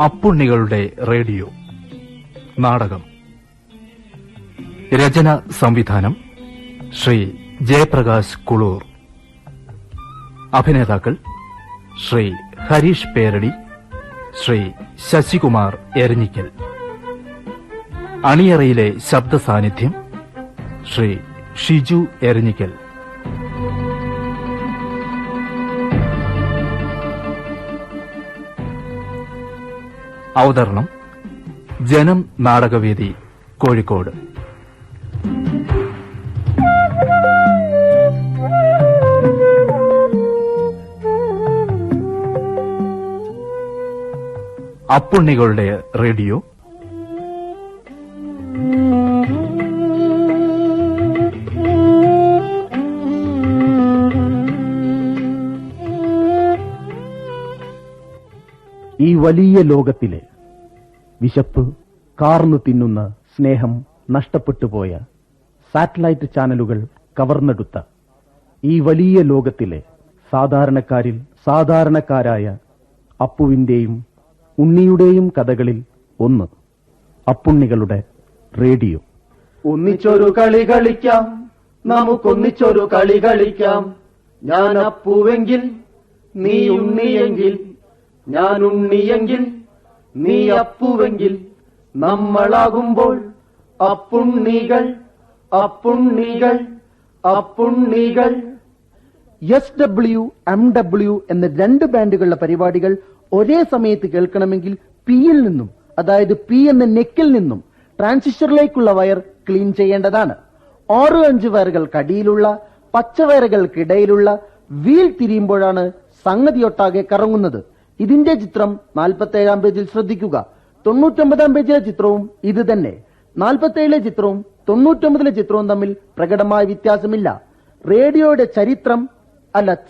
അപ്പുണ്ണികളുടെ radio നാടകം. രചന സംവിധാനം ശ്രീ ജയപ്രകാശ് കുളൂർ. അഭിനേതാക്കൾ ശ്രീ ഹരീഷ് പേരടി, ശ്രീ ശശികുമാർ എരഞ്ഞിക്കൽ. അണിയറയിലെ ശബ്ദ സാന്നിധ്യം ശ്രീ ഷിജു എരഞ്ഞിക്കൽ. അവതരണം ജനം നാടകവേദി, കോഴിക്കോട്. അപ്പുണ്ണികളുടെ റേഡിയോ ഈ വലിയ ലോകത്തിലെ വിശപ്പ് കാർന്നു തിന്നുന്ന സ്നേഹം നഷ്ടപ്പെട്ടുപോയ സാറ്റലൈറ്റ് ചാനലുകൾ കവർന്നെടുത്ത ഈ വലിയ ലോകത്തിലെ സാധാരണക്കാരിൽ സാധാരണക്കാരായ അപ്പുവിന്റെയും ഉണ്ണിയുടെയും കഥകളിൽ ഒന്ന് അപ്പുണ്ണികളുടെ റേഡിയോ. ഒന്നിച്ചൊരു കളി കളിക്കാം, നമുക്കൊന്നിച്ചൊരു കളി കളിക്കാം. ഞാൻ അപ്പുവെങ്കിൽ നീ ഉണ്ണിയെങ്കിൽ, ഞാൻ ഉണ്ണിയെങ്കിൽ നീ അപ്പുവെങ്കിൽ, നമ്മളാകുമ്പോൾ അപ്പുണ്ണികൾ അപ്പുണ്ണികൾ അപ്പുണ്ണികൾ. SW MW എന്ന രണ്ട് ബാൻഡുകളുടെ പരിപാടികൾ ഒരേ സമയത്ത് കേൾക്കണമെങ്കിൽ പിയിൽ നിന്നും, അതായത് പി എന്ന നെക്കിൽ നിന്നും ട്രാൻസിസ്റ്ററിലേക്കുള്ള വയർ ക്ലീൻ ചെയ്യേണ്ടതാണ്. 6-5 വയറുകൾക്കടിയിലുള്ള പച്ചവയറുകൾക്കിടയിലുള്ള വീൽ തിരിയുമ്പോഴാണ് സംഗതിയൊട്ടാകെ കറങ്ങുന്നത്. ഇതിന്റെ ചിത്രം 47-ാം പേജിൽ ശ്രദ്ധിക്കുക. 99-ാം പേജിലെ ചിത്രവും ഇത് തന്നെ. 47-ലെ ചിത്രവും 99-ലെ ചിത്രവും തമ്മിൽ പ്രകടമായ വ്യത്യാസമില്ല. റേഡിയോയുടെ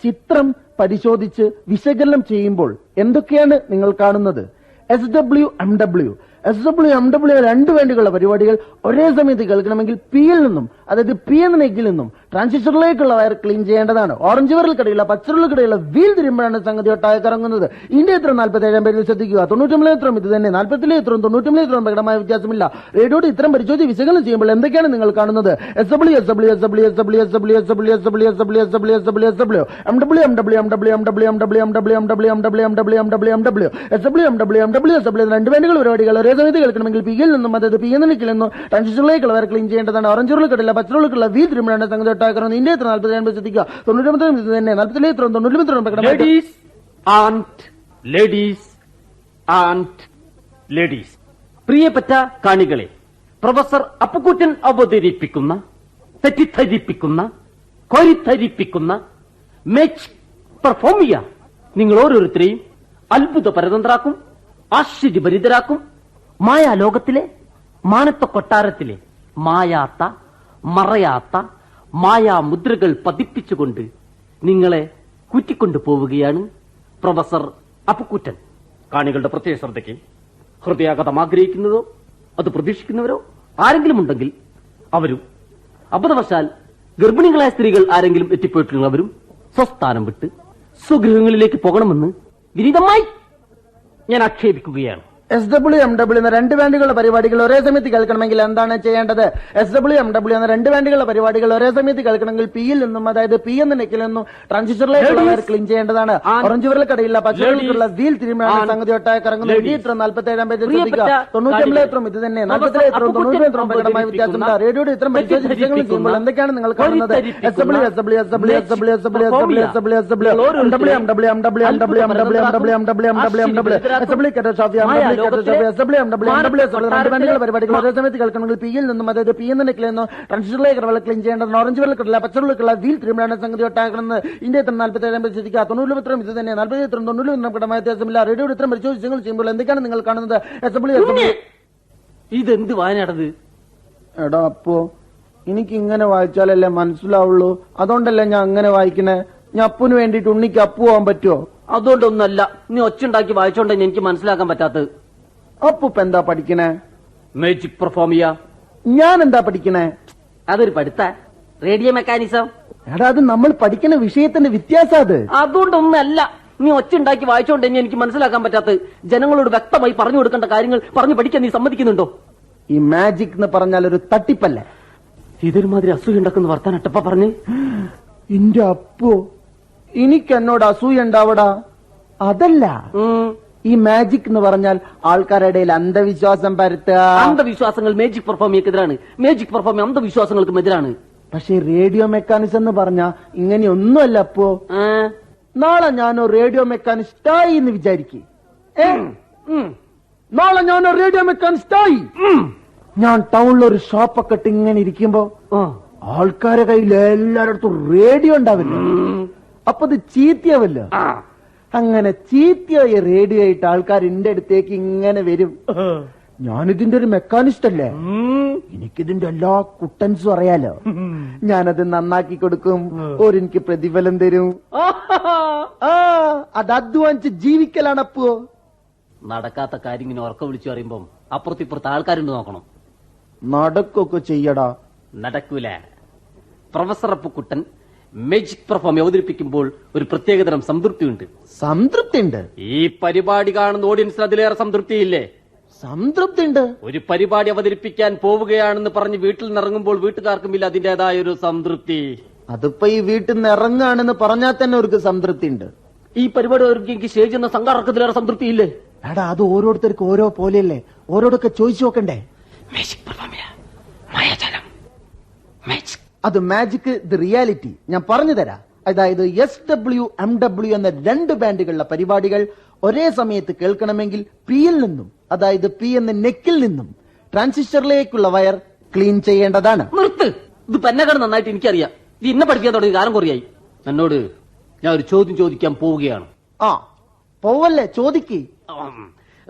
ചിത്രം പരിശോധിച്ച് വിശകലനം ചെയ്യുമ്പോൾ എന്തൊക്കെയാണ് നിങ്ങൾ കാണുന്നത്? SW MW രണ്ട് ബാൻഡുകളുടെ പരിപാടികൾ ഒരേ സമയത്ത് കേൾക്കണമെങ്കിൽ പിയിൽ നിന്നും, അതായത് പി എന്ന നെക്കിൽ നിന്നും ട്രാൻസിസ്റ്ററിലേക്കുള്ള വയർ ക്ലീൻ ചെയ്യേണ്ടതാണ്. ഓറഞ്ച് വയറിൽക്കിടയിലുള്ള പച്ചറുകൾക്കിടയിലുള്ള വീൽ തിരുമ്പോഴാണ് സംഗതി ഒട്ടാകെ കറങ്ങുന്നത്. ഇതിന്റെ ചിത്രം 47-ാം പേജിൽ ശ്രദ്ധിക്കുക. 99-ലെ ചിത്രം ഇത് തന്നെ. 40-ലെ ചിത്രവും 99-ലെ ചിത്രവും പ്രകടമായ വ്യത്യാസമില്ല. റേഡിയോയുടെ ഇത്തരം പരിശോധിച്ച് വിശകലനം ചെയ്യുമ്പോൾ എന്തൊക്കെയാണ് നിങ്ങൾ കാണുന്നത്? SW രണ്ട് ബാൻഡുകൾ പരിപാടികൾ ഒരേ സമയത്ത് കേൾക്കണമെങ്കിൽ പിയിൽ നിന്നും, അതായത് പി എന്ന നെക്കിൽ നിന്നും ട്രാൻസിസ്റ്ററിലേക്കുള്ള വയർ ക്ലീൻ ചെയ്യേണ്ടതാണ്. ഓറഞ്ചുകൾക്കിടയിലുള്ള പച്ചറുകൾക്കുള്ള വീൽ തിരുമ്പോഴാണ് സംഗതി ഒട്ടാകെ കറങ്ങുന്നത്. ഇതിന്റെ ചിത്രം 40-ാം പേജിൽ ശ്രദ്ധിക്കുക. 99-ലും ഇത് തന്നെ. 40-ലെ ചിത്രവും 99-ലെ ചിത്രവും പ്രകടമായ. ലേഡീസ്, പ്രിയപ്പെട്ട കാണികളെ, പ്രൊഫസർ അപ്പുക്കുട്ടൻ അവതരിപ്പിക്കുന്ന, തെറ്റിദ്ധരിപ്പിക്കുന്ന, കോരിദ്ധരിപ്പിക്കുന്ന, മേച്ച് പെർഫോം ചെയ്യാൻ നിങ്ങൾ ഓരോരുത്തരെയും അത്ഭുത പരതന്ത്രാക്കും, ആശ്ചര്യഭരിതരാക്കും. മായാലോകത്തിലെ, മാനത്ത കൊട്ടാരത്തിലെ മായാത്ത മറയാത്ത മായാമുദ്രകൾ പതിപ്പിച്ചുകൊണ്ട് നിങ്ങളെ കുറ്റിക്കൊണ്ടു പോവുകയാണ് പ്രൊഫസർ അപ്പുക്കുട്ടൻ. കാണികളുടെ പ്രത്യേക ശ്രദ്ധയ്ക്ക് ഹൃദയാഘാതം ആഗ്രഹിക്കുന്നതോ അത് പ്രതീക്ഷിക്കുന്നവരോ ആരെങ്കിലും ഉണ്ടെങ്കിൽ അവരും, അബദ്ധവശാൽ ഗർഭിണികളായ സ്ത്രീകൾ ആരെങ്കിലും എത്തിപ്പോയിട്ടുള്ളവരും സ്വസ്ഥാനം വിട്ട് സ്വഗൃഹങ്ങളിലേക്ക് പോകണമെന്ന് വിനീതമായി ഞാൻ ആക്ഷേപിക്കുകയാണ്. SW MW എന്ന രണ്ട് ബാൻഡുകളുടെ പരിപാടികൾ ഒരേ സമയത്ത് കേൾക്കണമെങ്കിൽ എന്താണ് ചെയ്യേണ്ടത്? SW MW എന്ന രണ്ട് ബാൻഡുകളുടെ പരിപാടികൾ ഒരേ സമയത്ത് കേൾക്കണമെങ്കിൽ പിയിൽ നിന്നും, അതായത് പി എന്ന നെക്കിൽ നിന്നും ട്രാൻസിസ്റ്ററിലേക്കുള്ള വയർ ക്ലീൻ ചെയ്യേണ്ടതാണ്. ഓറഞ്ച് വിരൽക്കടയിലുള്ള പച്ചവെള്ളിലുള്ള വീൽ തിരുമ്പാണ് സംഗതി ഒട്ടാകെ കറങ്ങുന്നത്. ഈ ചിത്രം 47-ാം പേജിൽ ശ്രദ്ധിക്കുക. 99-ലെ ചിത്രം ഇത് തന്നെ. 40-ലെ ചിത്രവും 99-ലെ ചിത്രവും പ്രകടമായ വ്യത്യാസമില്ല. റേഡിയോയുടെ ചിത്രം പരിശോധിച്ച് വിശകലനം ചെയ്യുമ്പോൾ എന്തൊക്കെയാണ് നിങ്ങൾ കാണുന്നത്? പരിപാടികൾ ഒരേ സമയത്ത് കേൾക്കണമെങ്കിൽ പിയിൽ നിന്നും, അതായത് പി എന്ന നെക്കിൽ നിന്നും ട്രാൻസിസ്റ്ററിലേക്ക് വയർ ക്ലീൻ ചെയ്യേണ്ടതാണ്. ഓറഞ്ച് വിരൽക്കടയിലുള്ള പച്ചവെള്ളിക്കുള്ള വീൽ തിരുമ്പാണ് സംഗതി ഒട്ടാക്കുന്നത്. ഇതിന്റെ ചിത്രം 47-ാം പേജിൽ ശ്രദ്ധിക്കുക. 90-ലെ ചിത്രം ഇത് തന്നെ. 40-ലെ ചിത്രം 90-ലെ ചിത്രം പ്രകടമായ വ്യത്യാസമില്ല. റേഡിയോയുടെ ചിത്രം പരിശോധിച്ച് ചെയ്യുമ്പോൾ എന്തൊക്കെയാണ് നിങ്ങൾ കാണുന്നത്? ഇതെന്ത് വായനടത്? എടാ അപ്പോ എനിക്ക് ഇങ്ങനെ വായിച്ചാലല്ലേ മനസ്സിലാവുള്ളൂ. അതുകൊണ്ടല്ലേ ഞാൻ അങ്ങനെ വായിക്കണേ. ഞാൻ അപ്പുന് വേണ്ടിട്ട് ഉണ്ണിക്ക് അപ്പു പോവാൻ പറ്റുമോ? അതുകൊണ്ടൊന്നല്ല, നീ ഒച്ചുണ്ടാക്കി വായിച്ചോണ്ടെന്ന് എനിക്ക് മനസ്സിലാക്കാൻ പറ്റാത്തത്. അപ്പൂപ്പ എന്താ പഠിക്കണേ? മാജിക് പെർഫോം ചെയ്യാ. ഞാൻ എന്താ പഠിക്കണേ? അതൊരു പഠിത്ത റേഡിയോ മെക്കാനിസം. എടാ അത് നമ്മൾ പഠിക്കുന്ന വിഷയത്തിന്റെ വ്യത്യാസം. അത് അതുകൊണ്ടൊന്നല്ല, നീ ഒച്ച ഉണ്ടാക്കി വായിച്ചോണ്ട് തന്നെ എനിക്ക് മനസ്സിലാക്കാൻ പറ്റാത്ത ജനങ്ങളോട് വ്യക്തമായി പറഞ്ഞു കൊടുക്കേണ്ട കാര്യങ്ങൾ പറഞ്ഞു പഠിക്കാൻ നീ സമ്മതിക്കുന്നുണ്ടോ? ഈ മാജിക് എന്ന് പറഞ്ഞാൽ ഒരു തട്ടിപ്പല്ലേ? ഇതൊരുമാതിരി അസൂയ ഉണ്ടാക്കുന്ന വർത്താനട്ടപ്പ പറഞ്ഞ്. ഇന്റെ അപ്പോ എനിക്ക് എന്നോട് അസൂയ ഉണ്ടാവടാ. അതല്ല, ഈ മാജിക് എന്ന് പറഞ്ഞാൽ ആൾക്കാരുടെ ഇടയിൽ അന്ധവിശ്വാസം പരത്തുക. അന്ധവിശ്വാസങ്ങൾ മേജിക് പെർഫോമിയക്കെതിരാണ്. മേജിക് പെർഫോമി അന്ധവിശ്വാസങ്ങൾക്കും എതിരാണ്. പക്ഷെ റേഡിയോ മെക്കാനിസം എന്ന് പറഞ്ഞാ ഇങ്ങനെയൊന്നുമല്ല. അപ്പോ നാളെ ഞാനോ റേഡിയോ മെക്കാനിസ്റ്റായി എന്ന് വിചാരിക്കും. നാളെ ഞാനോ റേഡിയോ മെക്കാനിസ്റ്റായി. ഞാൻ ടൗണിൽ ഒരു ഷോപ്പൊക്കെ ഇട്ട് ഇങ്ങനെ ഇരിക്കുമ്പോ ആൾക്കാരെ കയ്യിൽ എല്ലായിടത്തും റേഡിയോ ഉണ്ടാവില്ല. അപ്പൊ ഇത് ചീത്തയാവല്ലോ. അങ്ങനെ ചീത്തയായ റേഡിയോ ആയിട്ട് ആൾക്കാർ എന്റെ അടുത്തേക്ക് ഇങ്ങനെ വരും. ഞാനിതിന്റെ ഒരു മെക്കാനിസ്റ്റ് അല്ലേ, എനിക്കിതിന്റെ എല്ലാ കുട്ടൻസും അറിയാലോ. ഞാനത് നന്നാക്കി കൊടുക്കും, എനിക്ക് പ്രതിഫലം തരും. അത് അധ്വാനിച്ച് ജീവിക്കലാണപ്പോ. നടക്കാത്ത കാര്യം ഇങ്ങനെ ഉറക്കം വിളിച്ചു പറയുമ്പോ അപ്പുറത്തിപ്പുറത്ത് ആൾക്കാരുണ്ട് നോക്കണം. നടക്കൊക്കെ ചെയ്യടാ. നടക്കൂല. പ്രൊഫസർ അപ്പുക്കുട്ടൻ മേജിക് പെർഫോം അവതരിപ്പിക്കുമ്പോൾ ഒരു പ്രത്യേകതരം സംതൃപ്തിയുണ്ട്. സംതൃപ്തിയുണ്ട്? ഈ പരിപാടി കാണുന്ന ഓഡിയൻസിന് അതിലേറെ സംതൃപ്തിയില്ലേ? സംതൃപ്തിയുണ്ട്. ഒരു പരിപാടി അവതരിപ്പിക്കാൻ പോവുകയാണെന്ന് പറഞ്ഞ് വീട്ടിൽ നിന്ന് ഇറങ്ങുമ്പോൾ വീട്ടുകാർക്കും ഇല്ല അതിന്റേതായ ഒരു സംതൃപ്തി. അതിപ്പോ ഈ വീട്ടിൽ നിന്ന് ഇറങ്ങാണെന്ന് പറഞ്ഞാൽ തന്നെ അവർക്ക് സംതൃപ്തി ഉണ്ട്. ഈ പരിപാടി അവർക്ക് സ്റ്റേജ് എന്ന സംഘാടകത്തിലേറെ സംതൃപ്തി ഇല്ലേ? എടാ, അത് ഓരോരുത്തർക്കും ഓരോ പോലെയല്ലേ, ഓരോടൊക്കെ ചോദിച്ചു നോക്കണ്ടേ. മേജിക് പെർഫോമിയ മായാജാലം, മാജിക്. അത് മാജിക് ദി റിയാലിറ്റി. ഞാൻ പറഞ്ഞു തരാം. അതായത് SW MW എന്ന 2 ബാൻഡുകളുടെ പരിപാടികൾ ഒരേ സമയത്ത് കേൾക്കണമെങ്കിൽ പിയിൽ നിന്നും, അതായത് പി എന്ന നെക്കിൽ നിന്നും ട്രാൻസിസ്റ്ററിലേക്കുള്ള വയർ ക്ലീൻ ചെയ്യേണ്ടതാണ്. നിർത്ത്. ഇത് പന്നക്കാട് നന്നായിട്ട് എനിക്കറിയാം. ഇത് ഇന്നെ പഠിക്കാൻ തുടങ്ങി കാലം കുറയായി. എന്നോട് ഞാൻ ഒരു ചോദ്യം ചോദിക്കാൻ പോവുകയാണ്. പോവല്ലേ, ചോദിക്ക്.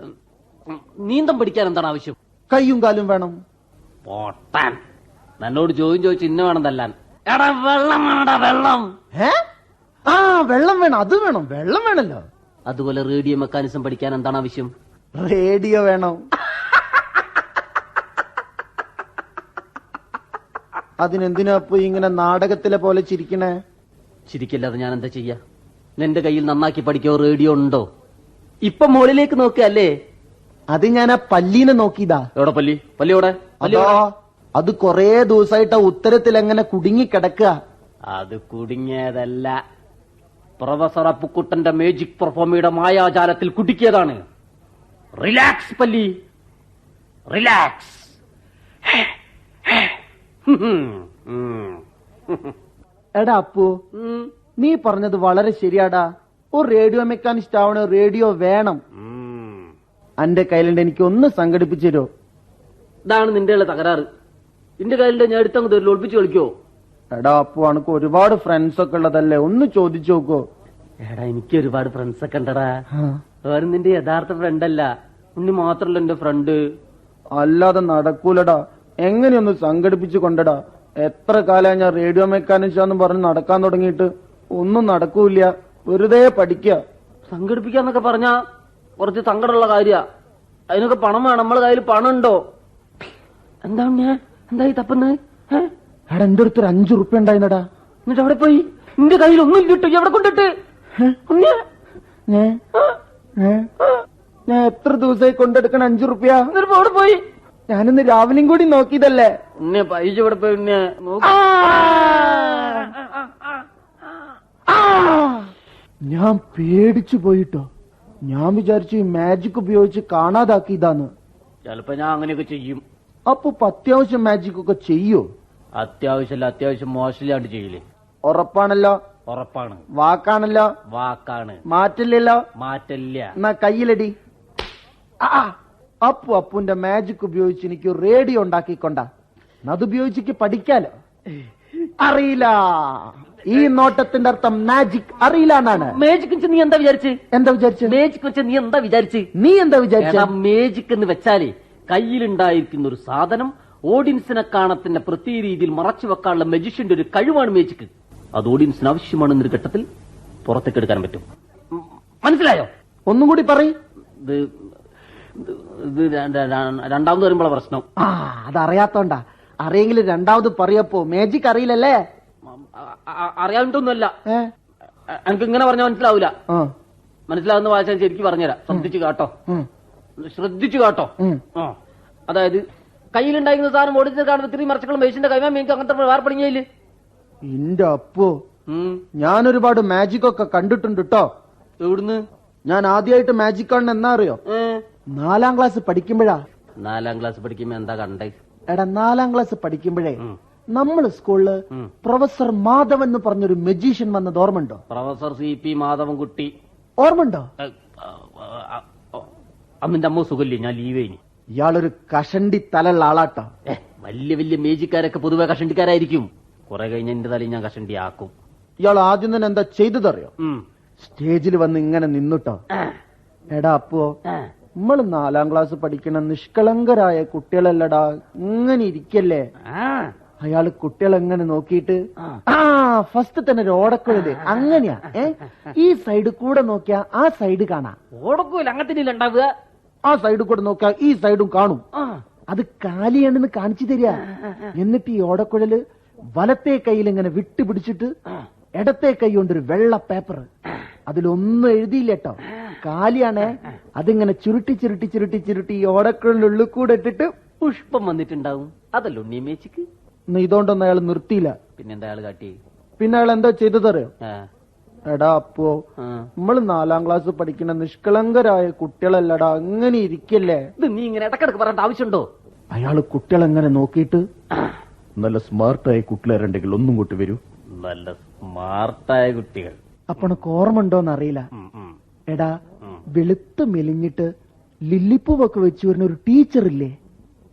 നീന്തം പഠിക്കാൻ എന്താണ് ആവശ്യം? കയ്യും കാലും വേണം. പോട്ടാൻ. എന്നോട് ചോദ്യം ചോദിച്ചു ഇന്ന വേണം തല്ലാൻ. എടാ വെള്ളം വേണടാ, വെള്ളം. വെള്ളം വേണം, അത് വേണം, വെള്ളം വേണല്ലോ. അതുപോലെ റേഡിയോ മെക്കാനിസം പഠിക്കാൻ എന്താണ് ആവശ്യം? റേഡിയോ വേണം. അതിനെന്തിനാ ഇപ്പൊ ഇങ്ങനെ നാടകത്തിലെ പോലെ ചിരിക്കണേ? ചിരിക്കില്ലാതെ ഞാൻ എന്താ ചെയ്യാ? നിന്റെ കയ്യിൽ നന്നാക്കി പഠിക്കോ റേഡിയോ ഉണ്ടോ? ഇപ്പൊ മുകളിലേക്ക് നോക്കല്ലേ? അത് ഞാൻ ആ പല്ലീനെ നോക്കിയതാ. എവിടെ പല്ലി? പല്ലിയോടെ? അത് കൊറേ ദിവസമായിട്ട് ഉത്തരത്തിൽ എങ്ങനെ കുടുങ്ങി കിടക്കുക. അത് കുടുങ്ങിയതല്ല, പ്രൊഫസർ അപ്പുക്കുട്ടന്റെ മേജിക് പെർഫോമിയുടെ മായാജാലത്തിൽ കുടുക്കിയതാണ്. റിലാക്സ് പല്ലി, റിലാക്സ്. എടാ അപ്പു, നീ പറഞ്ഞത് വളരെ ശരിയാടാ. ഒരു റേഡിയോ മെക്കാനിസ്റ്റ് ആവണ റേഡിയോ വേണം. എന്റെ കയ്യിലുണ്ട്, എനിക്ക് ഒന്ന് സംഘടിപ്പിച്ചു തരുമോ? ഇതാണ് നിന്റെ തകരാറ്. നിന്റെ കയ്യിലുണ്ട്, ഞാൻ എടുത്തങ്ങ് തരില്ല. ഒളിപ്പിച്ച് കളിക്കോ? എടാ അപ്പു, അനക്ക് ഒരുപാട് ഫ്രണ്ട്സ് ഒക്കെ ഉള്ളതല്ലേ, ഒന്ന് ചോദിച്ചു നോക്കോ? എടാ, എനിക്ക് ഒരുപാട് ഫ്രണ്ട്സ് ഒക്കെ ഉണ്ടടാ. വേറെ നിന്റെ യഥാർത്ഥ ഫ്രണ്ട് അല്ല, ഉണ്ണി മാത്രല്ല എന്റെ ഫ്രണ്ട്. അല്ലാതെ നടക്കൂലടാ. എങ്ങനെയൊന്ന് സംഘടിപ്പിച്ചു കൊണ്ടടാ. എത്ര കാലം ഞാൻ റേഡിയോ മെക്കാനിക്കാന്ന് പറഞ്ഞ് നടക്കാൻ തുടങ്ങിയിട്ട് ഒന്നും നടക്കൂല. വെറുതെ പഠിക്കുക. സംഘടിപ്പിക്കാന്നൊക്കെ പറഞ്ഞാ കുറച്ച് സങ്കടമുള്ള കാര്യ. അതിനൊക്കെ പണം വേണം. നമ്മളെ കയ്യിൽ പണം ഉണ്ടോ? എന്താ എന്തായി തപ്പുന്നത്? എടാ, എന്റെ അടുത്തൊരു 5 റുപ്യ ഉണ്ടായിരുന്നടാ. എന്നിട്ട് അവിടെ പോയി? നിന്റെ കയ്യിൽ ഒന്നും ഇല്ലിട്ടു. എവിടെ കൊണ്ടിട്ട്? ഞാൻ എത്ര ദിവസമായി കൊണ്ടെടുക്കണം 5 റുപ്യ? എന്നിട്ട് അവിടെ പോയി? ഞാനിന്ന് രാവിലെയും കൂടി നോക്കിയതല്ലേ. പൈസ ഇവിടെ പോയി. ഞാൻ പേടിച്ചു പോയിട്ടോ. ഞാൻ വിചാരിച്ചു ഈ മാജിക് ഉപയോഗിച്ച് കാണാതാക്കിയതാന്ന്. ചിലപ്പോ ഞാൻ അങ്ങനെയൊക്കെ ചെയ്യും. അപ്പൊ അത്യാവശ്യം മാജിക് ഒക്കെ ചെയ്യോ? അത്യാവശ്യമല്ല, അത്യാവശ്യം മോശമില്ലാണ്ട് ചെയ്യില്ലേ? ഉറപ്പാണല്ലോ? ഉറപ്പാണ്. വാക്കാണല്ലോ? വാക്കാണ്. മാറ്റില്ലല്ലോ? മാറ്റില്ല. എന്നാ കയ്യിലടി. അപ്പുന്റെ മാജിക് ഉപയോഗിച്ച് എനിക്ക് റേഡിയോ ഉണ്ടാക്കിക്കൊണ്ടാ. അതുപയോഗിച്ച് പഠിക്കാലോ. അറിയില്ല. ഈ നോട്ടത്തിന്റെ അർത്ഥം മാജിക് അറിയില്ല എന്നാണ്. മേജിക് വെച്ച് നീ എന്താ വിചാരിച്ച്? മേജിക് വെച്ച് നീ എന്താ വിചാരിച്ച്? മേജിക് എന്ന് വെച്ചാലേ കയ്യിലുണ്ടായിരിക്കുന്ന ഒരു സാധനം ഓഡിയൻസിനെ കാണത്തിന്റെ പ്രത്യേക രീതിയിൽ മറച്ചു വെക്കാനുള്ള മജിഷ്യന്റെ ഒരു കഴിവാണ് മേജിക്. അത് ഓഡിയൻസിന് ആവശ്യമാണെന്നൊരു ഘട്ടത്തിൽ പുറത്തേക്ക് എടുക്കാൻ പറ്റും. മനസ്സിലായോ? ഒന്നും കൂടി പറയും. ഇത് രണ്ടാമത് വരുമ്പോഴാ പ്രശ്നം. അതറിയാത്തോണ്ടാ. അറിയെങ്കിലും രണ്ടാമത് പറയപ്പോ മാജിക് അറിയില്ലല്ലേ? അറിയാണ്ടൊന്നുമല്ല. എനിക്ക് ഇങ്ങനെ പറഞ്ഞാൽ മനസ്സിലാവൂല. മനസ്സിലാവുന്ന ഭാഷ ശരിക്കും പറഞ്ഞുതരാം. ശ്രദ്ധിച്ചു കേട്ടോ, ശ്രദ്ധിച്ചു കേട്ടോ. ആ, അതായത് കയ്യിലുണ്ടായിരുന്ന സാധനം ഓടിച്ച് കാണുന്ന ഇത്രയും മറച്ചുകളും മേശിന്റെ കൈമാ എനിക്ക് അങ്ങനത്തെ വേറെ പണിയില്ലേ? ഇന്റെ അപ്പോ ഞാൻ ഒരുപാട് മാജിക് ഒക്കെ കണ്ടിട്ടുണ്ട് കേട്ടോ. എവിടുന്ന്? ഞാൻ ആദ്യമായിട്ട് മാജിക് കാണുന്ന എന്നാ അറിയോ? 4ാം ക്ലാസ് പഠിക്കുമ്പോഴാ. 4ാം ക്ലാസ് പഠിക്കുമ്പോ എന്താ കണ്ടേ? എടാ 4ാം ക്ലാസ് പഠിക്കുമ്പോഴേ നമ്മള് സ്കൂളില് പ്രൊഫസർ മാധവൻ എന്ന് പറഞ്ഞൊരു മജീഷ്യൻ വന്നത് ഓർമ്മയുണ്ടോ? Professor CP Madhavankutty. ഓർമ്മയുണ്ടോ? അമ്മിന്റെ അമ്മ സുഖല്ലേ, ഞാൻ ലീവ് കഴിഞ്ഞു. ഇയാളൊരു കഷണ്ടി തലുള്ള ആളാട്ടോ. വലിയ വലിയ മേജിക്കാരൊക്കെ പൊതുവെ കഷണ്ടിക്കാരായിരിക്കും. കുറെ കഴിഞ്ഞ എന്റെ തലയിൽ ഞാൻ കഷണ്ടി ആക്കും. ഇയാൾ ആദ്യം തന്നെ എന്താ ചെയ്തതറിയോ? സ്റ്റേജിൽ വന്ന് ഇങ്ങനെ നിന്നിട്ടോ. എടാ അപ്പോ നമ്മള് 4ാം ക്ലാസ് പഠിക്കണ നിഷ്കളങ്കരായ കുട്ടികളല്ലടാ, ഇങ്ങനെ ഇരിക്കല്ലേ. അയാള് കുട്ടികളെങ്ങനെ നോക്കിയിട്ട് ഫസ്റ്റ് തന്നെ ഒരു ഓടക്കുഴല് അങ്ങനെയാ. ഈ സൈഡ് കൂടെ നോക്കിയാ ആ സൈഡ് കാണാം. ഓടക്കുഴൽ അങ്ങനത്തെ ഉണ്ടാവുക. ആ സൈഡ് കൂടെ നോക്കിയാ ഈ സൈഡും കാണും. അത് കാലിയാണെന്ന് കാണിച്ചു തരിക. എന്നിട്ട് ഈ ഓടക്കുഴല് വലത്തെ കൈയിൽ ഇങ്ങനെ വിട്ടുപിടിച്ചിട്ട് ഇടത്തെ കൈ കൊണ്ടൊരു വെള്ള പേപ്പർ, അതിലൊന്നും എഴുതിയില്ലേട്ടോ, കാലിയാണേ. അതിങ്ങനെ ചുരുട്ടി ചുരുട്ടി ചുരുട്ടി ചുരുട്ടി ഈ ഓടക്കുഴലിനുള്ളിൽ കൂടെ ഇട്ടിട്ട് പുഷ്പം വന്നിട്ടുണ്ടാവും. അതല്ലോ ഉണ്ണി മേച്ചിക്ക്. ഇതുകൊണ്ടൊന്നും അയാൾ നിർത്തിയില്ല. പിന്നെന്താ അയാൾ കാട്ടി? പിന്നെ അയാൾ എന്താ ചെയ്തതറിയോ? എടാ അപ്പോ നമ്മള് 4ാം ക്ലാസ് പഠിക്കുന്ന നിഷ്കളങ്കരായ കുട്ടികളല്ലടാ, അങ്ങനെ ഇരിക്കല്ലേ. ഇത് നീ ഇങ്ങനെ ഇടക്കിടക്ക് പറയേണ്ട ആവശ്യമുണ്ടോ? അയാള് കുട്ടികളെങ്ങനെ നോക്കിയിട്ട് നല്ല സ്മാർട്ടായ കുട്ടികളുണ്ടെങ്കിൽ ഒന്നും കൂട്ടി വരൂ. നല്ല സ്മാർട്ടായ കുട്ടികൾ. അപ്പണക്ക് ഓർമ്മണ്ടോന്നറിയില്ല. എടാ വെളുത്ത് മെലിഞ്ഞിട്ട് ലില്ലിപ്പൂവൊക്കെ വെച്ച് വരുന്ന ഒരു ടീച്ചറില്ലേ,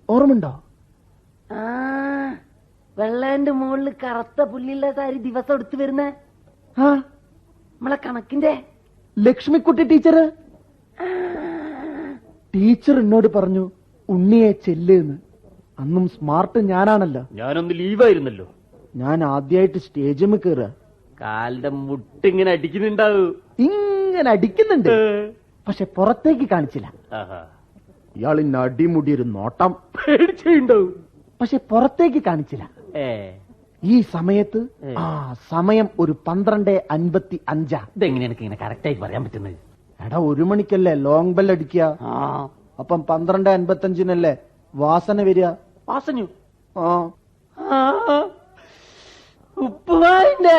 ഓർമ്മണ്ടോ? വെള്ളേന്റെ മുകളിൽ കറുത്ത പുല്ലുള്ള സാരി ദിവസം എടുത്തു വരുന്ന നമ്മളെ കണക്കിന്റെ ലക്ഷ്മിക്കുട്ടി ടീച്ചർ. ടീച്ചർ എന്നോട് പറഞ്ഞു ഉണ്ണിയെ ചെല്ലുന്ന്. അന്നും സ്മാർട്ട് ഞാനാണല്ലോ. ഞാനൊന്ന് ലീവായിരുന്നല്ലോ. ഞാൻ ആദ്യമായിട്ട് സ്റ്റേജിൽ കയറുക. കാലിന്റെ മുട്ടിങ്ങനെ അടിക്കുന്നുണ്ടാവൂ. ഇങ്ങനെ അടിക്കുന്നുണ്ട്, പക്ഷെ പുറത്തേക്ക് കാണിച്ചില്ല. ഇയാളിന് അടിമുടി ഒരു നോട്ടം പേടിച്ചുണ്ടാവും, പക്ഷെ പുറത്തേക്ക് കാണിച്ചില്ല. ഈ സമയത്ത് സമയം ഒരു 12:55. ഇതെങ്ങനെ എനിക്ക് ഇങ്ങനെ കറക്റ്റ് ആയിട്ട് പറയാൻ പറ്റുന്നത്? എടാ 1 മണിക്കല്ലേ ലോങ് ബെൽ അടിക്കുക. അപ്പം 12:55 വാസന വരിക. വാസനു? ഉപ്പുമാവിന്റെ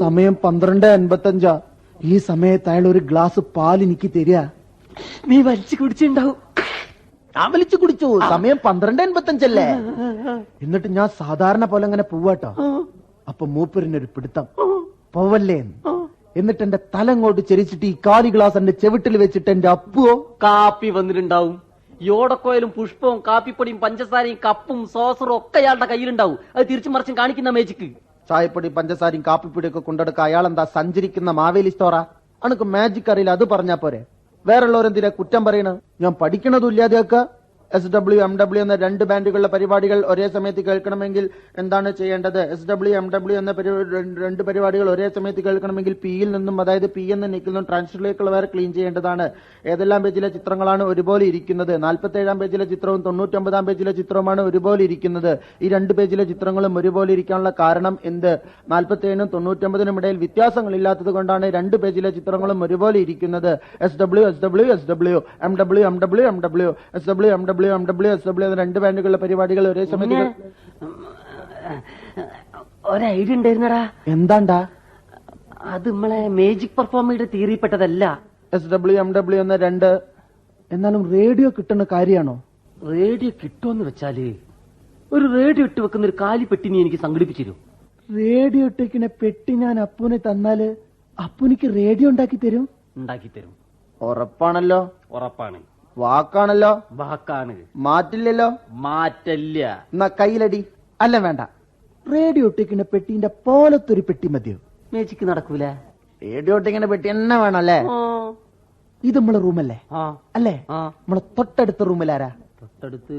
സമയം 12:55. ഈ സമയത്ത് അയാൾ ഒരു ഗ്ലാസ് പാൽ എനിക്ക് തരിക. നീ വലിച്ചു കുടിച്ചിണ്ടാവും. ഞാൻ വലിച്ചു കുടിച്ചു. സമയം 12:55 എന്നിട്ട് ഞാൻ സാധാരണ പോലെ അങ്ങനെ പോവാട്ടോ. അപ്പൊ മൂപ്പരിനൊരു പിടുത്തം, പോവല്ലേ. എന്നിട്ട് എന്റെ തലങ്ങോട്ട് ചെരിച്ചിട്ട് ഈ കാലി ഗ്ലാസ് എന്റെ ചെവിട്ടിൽ വെച്ചിട്ട് എന്റെ അപ്പുവോ കാപ്പി വന്നിട്ടുണ്ടാവും. യോടക്കോയിലും പുഷ്പവും കാപ്പിപ്പൊടിയും പഞ്ചസാരയും കപ്പും സോസറും ഒക്കെ അയാളുടെ കയ്യിലുണ്ടാവും. അത് തിരിച്ചു മറിച്ചും കാണിക്കുന്ന മേജിക്ക്. ചായപ്പൊടി പഞ്ചസാരയും കാപ്പിപ്പൊടിയൊക്കെ കൊണ്ടെടുക്ക അയാളെന്താ സഞ്ചരിക്കുന്ന മാവേലി സ്റ്റോറാ? അനക്ക് മാജിക് അറിയില്ല, അത് പറഞ്ഞാ പോരെ. വേറുള്ളവരെന്തിനാ കുറ്റം പറയണ? ഞാൻ പഠിക്കണതും ഇല്ലാതെയൊക്കെ. SW MW എന്ന 2 ബാൻഡുകളുടെ പരിപാടികൾ ഒരേ സമയത്ത് കേൾക്കണമെങ്കിൽ എന്താണ് ചെയ്യേണ്ടത്? SW MW എന്ന 2 പരിപാടികൾ ഒരേ സമയത്ത് കേൾക്കണമെങ്കിൽ പിയിൽ നിന്നും, അതായത് പി എന്ന നെക്കിൽ നിന്നും ട്രാൻസിസ്റ്ററിലേക്കുള്ള വയർ ക്ലീൻ ചെയ്യേണ്ടതാണ്. ഏതെല്ലാം പേജിലെ ചിത്രങ്ങളാണ് ഒരുപോലെ ഇരിക്കുന്നത്? 47-ാം പേജിലെ ചിത്രവും 99-ാം പേജിലെ ചിത്രവുമാണ് ഒരുപോലെ ഇരിക്കുന്നത്. ഈ 2 പേജിലെ ചിത്രങ്ങളും ഒരുപോലെ ഇരിക്കാനുള്ള കാരണം എന്ത്? 47-നും 99-നും ഇടയിൽ വ്യത്യാസങ്ങളില്ലാത്തത് കൊണ്ടാണ് 2 പേജിലെ ചിത്രങ്ങളും ഒരുപോലെ ഇരിക്കുന്നത്. SW SW SW MW MW MW SW MW MW SW എന്ന 2 ബാൻഡുകളുടെ പരിപാടികൾ ഒരേ സമയത്ത്. ഒരു ഐഡിയ ഉണ്ടായിരുന്നടാ. എന്താണ്ടാ? അത് നമ്മളെ മേജിക് പെർഫോമയുടെ തിയറിപ്പെട്ടതല്ല. SW MW എന്ന 2. എന്നാലും റേഡിയോ കിട്ടുന്ന കാര്യമാണോ? റേഡിയോ കിട്ടുമെന്ന് വെച്ചാല് ഒരു റേഡിയോ ഇട്ട് വെക്കുന്ന ഒരു കാലി പെട്ടി നീ എനിക്ക് സംഘടിപ്പിച്ചിരും. റേഡിയോ ഇട്ടേക്കിനെ പെട്ടി ഞാൻ അപ്പുവിനെ തന്നാല് അപ്പുനിക്ക് റേഡിയോ ഉണ്ടാക്കി തരും? ഉണ്ടാക്കി തരും. ഉറപ്പാണല്ലോ? ഉറപ്പാണ്. വാക്കാണല്ലോ? വാക്കാണ്. മാറ്റില്ലല്ലോ? മാറ്റല്ല. എന്നാ കയ്യിലടി. അല്ല വേണ്ട, റേഡിയോ ഇട്ടേക്കിന്റെ പെട്ടിന്റെ പോലത്തൊരു പെട്ടി മതിയോ? മേജിക്ക് നടക്കൂല. റേഡിയോ ഇട്ടേക്കിന്റെ പെട്ടി തന്നെ വേണല്ലേ? ഇത് നമ്മളെ റൂമല്ലേ? അല്ലേ? നമ്മളെ തൊട്ടടുത്ത റൂമിലാരാ? തൊട്ടടുത്ത്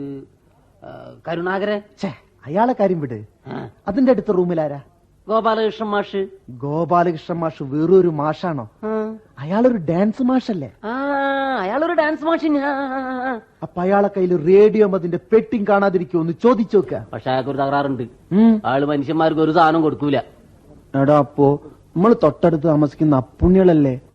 കരുണാകരൻ. അയാളെ കാര്യം വിട്. അതിന്റെ അടുത്ത റൂമിലാരാ? ഗോപാലകൃഷ്ണൻ മാഷ്. ഗോപാലകൃഷ്ണൻ മാഷ് വേറൊരു മാഷാണോ? അയാളൊരു ഡാൻസ് മാഷല്ലേ? അയാളൊരു ഡാൻസ് മാഷ്. അപ്പൊ അയാളെ കയ്യിൽ റേഡിയോ അതിന്റെ പെട്ടിങ് കാണാതിരിക്കുമെന്ന് ചോദിച്ചു നോക്ക. പക്ഷെ അയാൾക്ക് ഒരു തകരാറുണ്ട്. ആള് മനുഷ്യന്മാർക്ക് ഒരു സാധനം കൊടുക്കൂല. എടാ അപ്പോ നമ്മള് തൊട്ടടുത്ത് താമസിക്കുന്ന അപ്പുണ്ണികളല്ലേ?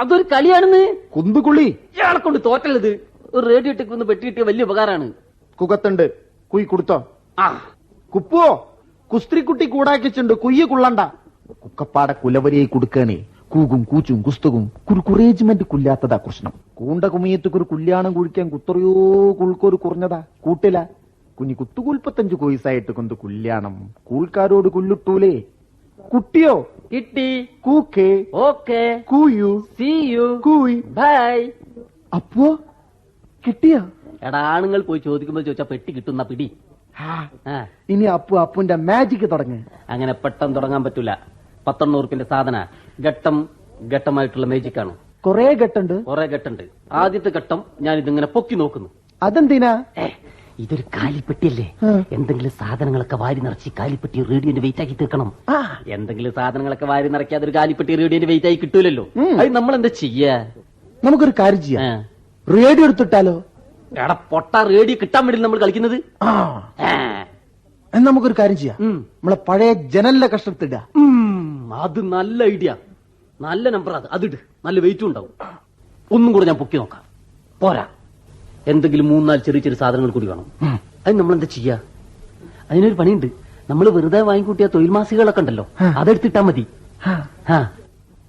അതൊരു കളിയാണെന്ന്. കുന്തുകുളി ഇയാളെ കൊണ്ട് തോറ്റല്ലത്. ഒരു റേഡിയോ ടെക് ഒന്ന് പെട്ടി കിട്ടിയ വലിയ ഉപകാരമാണ്. കുകത്തുണ്ട് കുയ് കൊടുത്തോ. ആ കുപ്പുവോ കുസ്ത്രീക്കുട്ടി കൂടാക്കിച്ചുണ്ട് കുയ്യ കുള്ളണ്ട. കുക്കപ്പാടെ കുലവരിയായി കൊടുക്കണേ. കൂകും കൂച്ചും കുസ്തുകും കുറേജ്മെന്റ് കുല്ലാത്തതാ കൃഷ്ണം. കൂണ്ട കുമിയത്തുക്കൊരു കുല്യാണം കുഴിക്കാൻ കുത്തറിയോ കുൾക്കൊരു കുറഞ്ഞതാ കൂട്ടില കുഞ്ഞി കുത്തുകുൽപ്പത്തഞ്ച് കോയിസായിട്ട് കൊണ്ട് കുല്യാണം കൂൾക്കാരോട് കുല്ലുട്ടൂലേ. കുട്ടിയോ കിട്ടി. കൂക്കേ ഓക്കെ. കൂയു സീ യു. കൂയ്. ബൈ. അപ്പോ കിട്ടിയോ? എടാ ആണുങ്ങൾ പോയി ചോദിക്കുമ്പോൾ ചോദിച്ചാ പെട്ടി കിട്ടുന്ന പിടി. ഇനി അപ്പുന്റെ മാജിക് തുടങ്ങ്. അങ്ങനെ പെട്ടെന്ന് തുടങ്ങാൻ പറ്റൂല. 1100 സാധന ഘട്ടം ഘട്ടമായിട്ടുള്ള മാജിക് ആണ്. കൊറേ ഘട്ടുണ്ട്. കുറെ ഘട്ടുണ്ട്. ആദ്യത്തെ ഘട്ടം ഞാൻ ഇതിങ്ങനെ പൊക്കി നോക്കുന്നു. അതെന്തിനാ? ഇതൊരു കാലിപ്പെട്ടിയല്ലേ. എന്തെങ്കിലും സാധനങ്ങളൊക്കെ വാരി നിറച്ച് കാലിപ്പെട്ടി റേഡിയോന്റെ വെയിറ്റ് ആക്കി തീർക്കണം. എന്തെങ്കിലും സാധനങ്ങളൊക്കെ വാരി നിറയ്ക്കാതെ ഒരു കാലിപ്പെട്ടി റേഡിയോന്റെ വെയിറ്റ് ആയി കിട്ടൂലല്ലോ. അത് നമ്മൾ എന്താ ചെയ്യാ? നമുക്കൊരു കാര്യം ചെയ്യാം. റേഡിയോ എടുത്തിട്ടാലോ? എടാ പൊട്ട, റേഡിയോ കിട്ടാൻ വേണ്ടി നമ്മൾ കളിക്കുന്നത്. എന്നാ നമുക്കൊരു കാര്യം ചെയ്യാം. നമ്മളെ പഴയ ജനലിലെ കഷ്ടത്തിട. അത് നല്ല ഐഡിയ. നല്ല നമ്പർ. അതിട്. നല്ല വെയിറ്റും ഉണ്ടാവും. ഒന്നും കൂടെ ഞാൻ പൊക്കി നോക്കാം. പോരാ, എന്തെങ്കിലും 3-4 ചെറിയ ചെറിയ സാധനങ്ങൾ കൂടി വേണം. അത് നമ്മൾ എന്താ ചെയ്യാ? അതിനൊരു പണിയുണ്ട്. നമ്മൾ വെറുതെ വാങ്ങിക്കൂട്ടിയ തൊഴിൽ മാസികകളൊക്കെ ഉണ്ടല്ലോ, അതെടുത്തിട്ടാ മതി.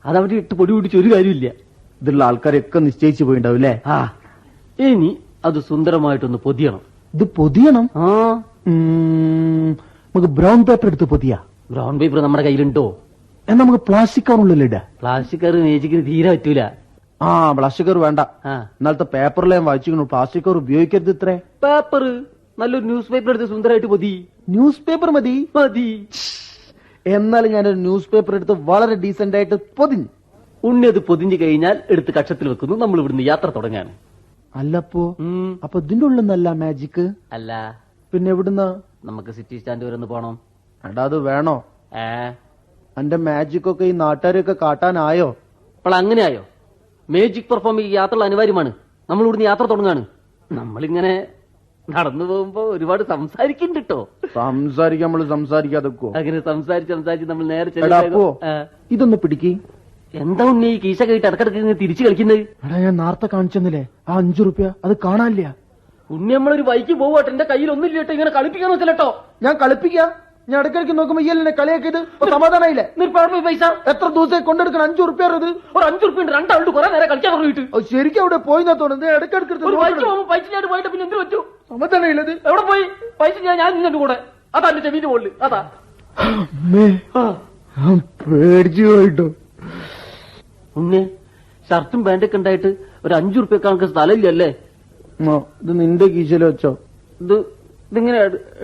അതവിടെ ഇട്ട് പൊടി പിടിച്ച് ഒരു കാര്യമില്ല. ഇതുള്ള ആൾക്കാരൊക്കെ നിശ്ചയിച്ചു പോയിണ്ടാവും അല്ലേ? ഇനി അത് സുന്ദരമായിട്ടൊന്ന് പൊതിയണം. ഇത് പൊതിയണം. നമുക്ക് ബ്രൗൺ പേപ്പർ എടുത്ത് പൊതിയാ. ബ്രൗൺ പേപ്പർ നമ്മുടെ കയ്യിലുണ്ടോ? എന്നാ നമുക്ക് പ്ലാസ്റ്റിക് കവറിനുള്ളിൽ ഇടാ. പ്ലാസ്റ്റിക് കവർ മേജിക്കിന് തീരെ പറ്റൂല. പ്ലാസ്റ്റിക് കവർ വേണ്ട. ഇന്നലത്തെ പേപ്പറിൽ ഞാൻ വായിച്ചിരുന്നു പ്ലാസ്റ്റിക് കവർ ഉപയോഗിക്കരുത്. ഇത്രേ പേപ്പർ നല്ലൊരു ന്യൂസ് പേപ്പർ എടുത്ത് സുന്ദരമായിട്ട് പൊതി. ന്യൂസ് പേപ്പർ മതി. എന്നാലും ഞാനൊരു ന്യൂസ് പേപ്പർ എടുത്ത് വളരെ ഡീസന്റ് ആയിട്ട് പൊതിഞ്ഞു. ഉണ്ണി അത് പൊതിഞ്ഞു കഴിഞ്ഞാൽ എടുത്ത് കക്ഷത്തിൽ വെക്കുന്നു. നമ്മൾ ഇവിടുന്ന് യാത്ര തുടങ്ങാണ്. അല്ലപ്പോ അപ്പൊ ഇതിന്റെ ഉള്ളിൽ നിന്നല്ല മാജിക്? അല്ല പിന്നെ എവിടുന്ന? നമുക്ക് സിറ്റി സ്റ്റാൻഡ് വരെ ഒന്ന് പോണം. എടാ അത് വേണോ? എന്റെ മാജിക് ഒക്കെ ഈ നാട്ടുകാരൊക്കെ കാട്ടാനായോ? അപ്പോൾ അങ്ങനെയായോ? മാജിക് പെർഫോമിംഗ് യാത്ര അനിവാര്യമാണ്. നമ്മൾ ഇവിടുന്ന് യാത്ര തുടങ്ങാണ്. നമ്മളിങ്ങനെ നടന്നു പോകുമ്പോ ഒരുപാട് സംസാരിക്കുന്നുണ്ട് കേട്ടോ. സംസാരിക്കാൻ നമ്മള് സംസാരിക്കാതെ അങ്ങനെ സംസാരിച്ച് നമ്മൾ നേരെ ഇതൊന്ന് പിടിക്ക്. എന്താ ഉണ്ണി ഈ കീശ കഴിട്ട് ഇടക്കിടക്ക് തിരിച്ചു കളിക്കുന്നത്? എടാ ഞാൻ നേരത്തെ കാണിച്ചെന്നില്ലേ ആ 5 റുപ്യ, അത് കാണാനില്ല. ഉണ്ണി നമ്മളൊരു ബൈക്ക് പോവാട്ടെ. എന്റെ കയ്യിൽ ഒന്നുമില്ല കേട്ടോ. ഇങ്ങനെ കളിപ്പിക്കാൻ നോക്കല്ലോ. ഞാൻ കളിപ്പിക്കാം. ഞാൻ ഇടയ്ക്കിടയ്ക്ക് നോക്കുമ്പോ ഈ എന്നെ കളിയാക്കിയത് സമാധാനായില്ലേ? പൈസ എത്ര ദിവസം കൊണ്ടെടുക്കണം? 5 റുപ്യ. അത് ഒരു 5 റുപ്യ ഉണ്ട്. രണ്ടാളുണ്ട് കുറെ നേരം കളിക്കാൻ തുടങ്ങിയിട്ട്. ശരിക്കും അവിടെ പോയി തോന്നുന്നത്. ഇടയ്ക്കിടയ്ക്ക് പൈസ പോയിട്ട് പിന്നെ എന്ത് പറ്റൂ? സമാധാനമില്ലത്. എവിടെ പോയി പൈസ? ഞാൻ നിന്റെ കൂടെ. അതാ എന്റെ ചെവിന്റെ മുകളിൽ. അതാ പേടിച്ചു പോയിട്ടോ. ഉണ്ണി ഷർട്ടും പാന്റൊക്കെ ഉണ്ടായിട്ട് ഒരു 5 റുപ്യ കണക്ക് സ്ഥലമില്ലല്ലേ? ഇത് നിന്റെ കീശയിൽ വെച്ചോ? ഇതിങ്ങനെ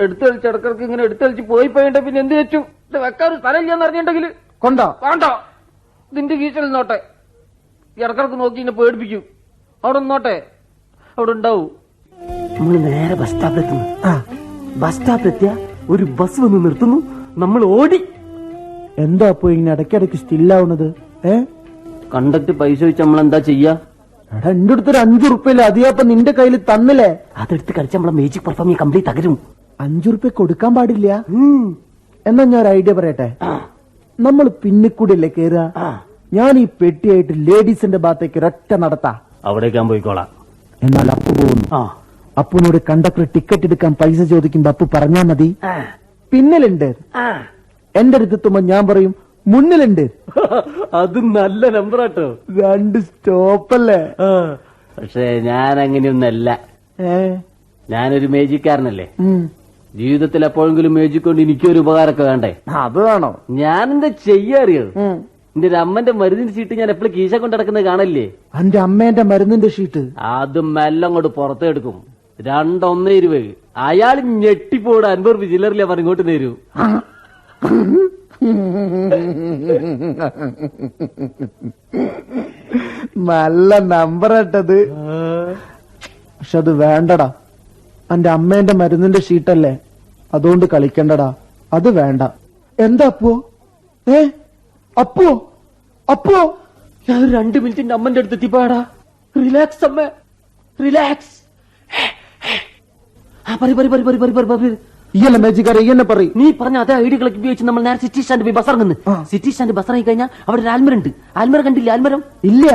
എടുത്തളിച്ച് ഇടക്കിടക്ക് ഇങ്ങനെ എടുത്തളിച്ച് പോയി പോയിട്ടെ പിന്നെ എന്ത് വെച്ചു? ഇത് വെക്കാൻ ഒരു സ്ഥലമില്ലെന്ന് അറിഞ്ഞിട്ടുണ്ടെങ്കിൽ കൊണ്ടോ വേണ്ട. ഇതിന്റെ കീശയിൽ നോട്ടെ. ഇടക്കിടക്ക് നോക്കി എന്നെ പേടിപ്പിക്കും. അവിടെ നോട്ടെ, അവിടെ ഉണ്ടാവും. നമ്മൾ നേരെ ബസ് സ്റ്റോപ്പിലെത്തുന്നു. ബസ് സ്റ്റോപ്പിലെത്തിയ ഒരു ബസ് വന്ന് നിർത്തുന്നു. നമ്മൾ ഓടി. എന്താ അപ്പൊ ഇങ്ങനെ ഇടയ്ക്കിടയ്ക്ക് സ്റ്റില്ലാവുന്നത്? കണ്ടക്ട് പൈസ വെച്ച് നമ്മൾ എന്താ ചെയ്യാ? എടാ എന്റെ അടുത്തൊരു 5 റുപ്യല്ലേ? അതിയപ്പൊ നിന്റെ കയ്യിൽ തന്നില്ലേ? അതെടുത്ത് കളിച്ച് നമ്മളെ മേജിക് പെർഫോമിംഗ് കംപ്ലീറ്റ് തകരും. 5 റുപ്യ കൊടുക്കാൻ പാടില്ല. എന്നാ ഞാൻ ഒരു ഐഡിയ പറയട്ടെ. നമ്മൾ പിന്നിക്കൂടിയല്ലേ കേറുക. ഞാൻ ഈ പെട്ടിയായിട്ട് ലേഡീസിന്റെ ഭാഗത്തേക്ക് ഒരൊറ്റ നടത്താ. അവിടേക്ക് ഞാൻ പോയിക്കോളാം. എന്നാൽ അപ്പു പോകുന്നു. അപ്പുനോട് കണ്ടക്ടർ ടിക്കറ്റ് എടുക്കാൻ പൈസ ചോദിക്കുമ്പോ അപ്പു പറഞ്ഞാ മതി പിന്നിലുണ്ട്. എന്റെ അടുത്തെത്തുമ്പോ ഞാൻ പറയും മുന്നിലുണ്ട്. അത് നല്ല നമ്പറാട്ടോ. 2 സ്റ്റോപ്പല്ലേ? പക്ഷെ ഞാൻ അങ്ങനെയൊന്നല്ല. ഞാനൊരു മേജിക്കാരനല്ലേ. ജീവിതത്തിൽ എപ്പോഴെങ്കിലും മേജിക് കൊണ്ട് എനിക്കൊരു ഉപകാരമൊക്കെ വേണ്ടേ? അത് വേണോ? ഞാനെന്താ ചെയ്യാറിയോ? എന്റെ ഒരു അമ്മന്റെ മരുന്നിന്റെ ഷീറ്റ് ഞാൻ എപ്പോഴും കീശ കൊണ്ട് നടക്കുന്നത് കാണല്ലേ? എന്റെ അമ്മേന്റെ മരുന്നിന്റെ ഷീറ്റ് അത് മെല്ലെ കൊണ്ട് പുറത്തെടുക്കും. 2.1 അയാൾ ഞെട്ടിപ്പോട് 50 രൂപ ചില്ലറില്ല പറഞ്ഞിങ്ങോട്ട് തരൂ. നല്ല നമ്പർ ഇട്ടത്. പക്ഷെ അത് വേണ്ടടാ. എന്റെ അമ്മേന്റെ മരുന്നിന്റെ ഷീറ്റല്ലേ, അതുകൊണ്ട് കളിക്കണ്ടടാ. അത് വേണ്ട. എന്താ അപ്പോ? അപ്പോ അപ്പോ ഞാൻ 2 മിനിറ്റിന്റെ അമ്മന്റെ അടുത്ത് എത്തിപ്പാടാ. റിലാക്സ് അമ്മ, റിലാക്സ്. ഇയല്ല മാജിക് അറിയ എന്നെ പറയും. നീ പറഞ്ഞ അതേ ഐഡിയകളൊക്കെ ഉപയോഗിച്ച് നമ്മൾ നേരെ സിറ്റി സ്റ്റാൻഡ് പോയി ബസ് ഇറങ്ങുന്നു. സിറ്റി സ്റ്റാൻഡ് ബസ് ഇറങ്ങി കഴിഞ്ഞാൽ അവിടെ ഒരു ആൽമരം ഉണ്ട്. ആൽമരം കണ്ടില്ല? ആൽമരം ഇല്ല.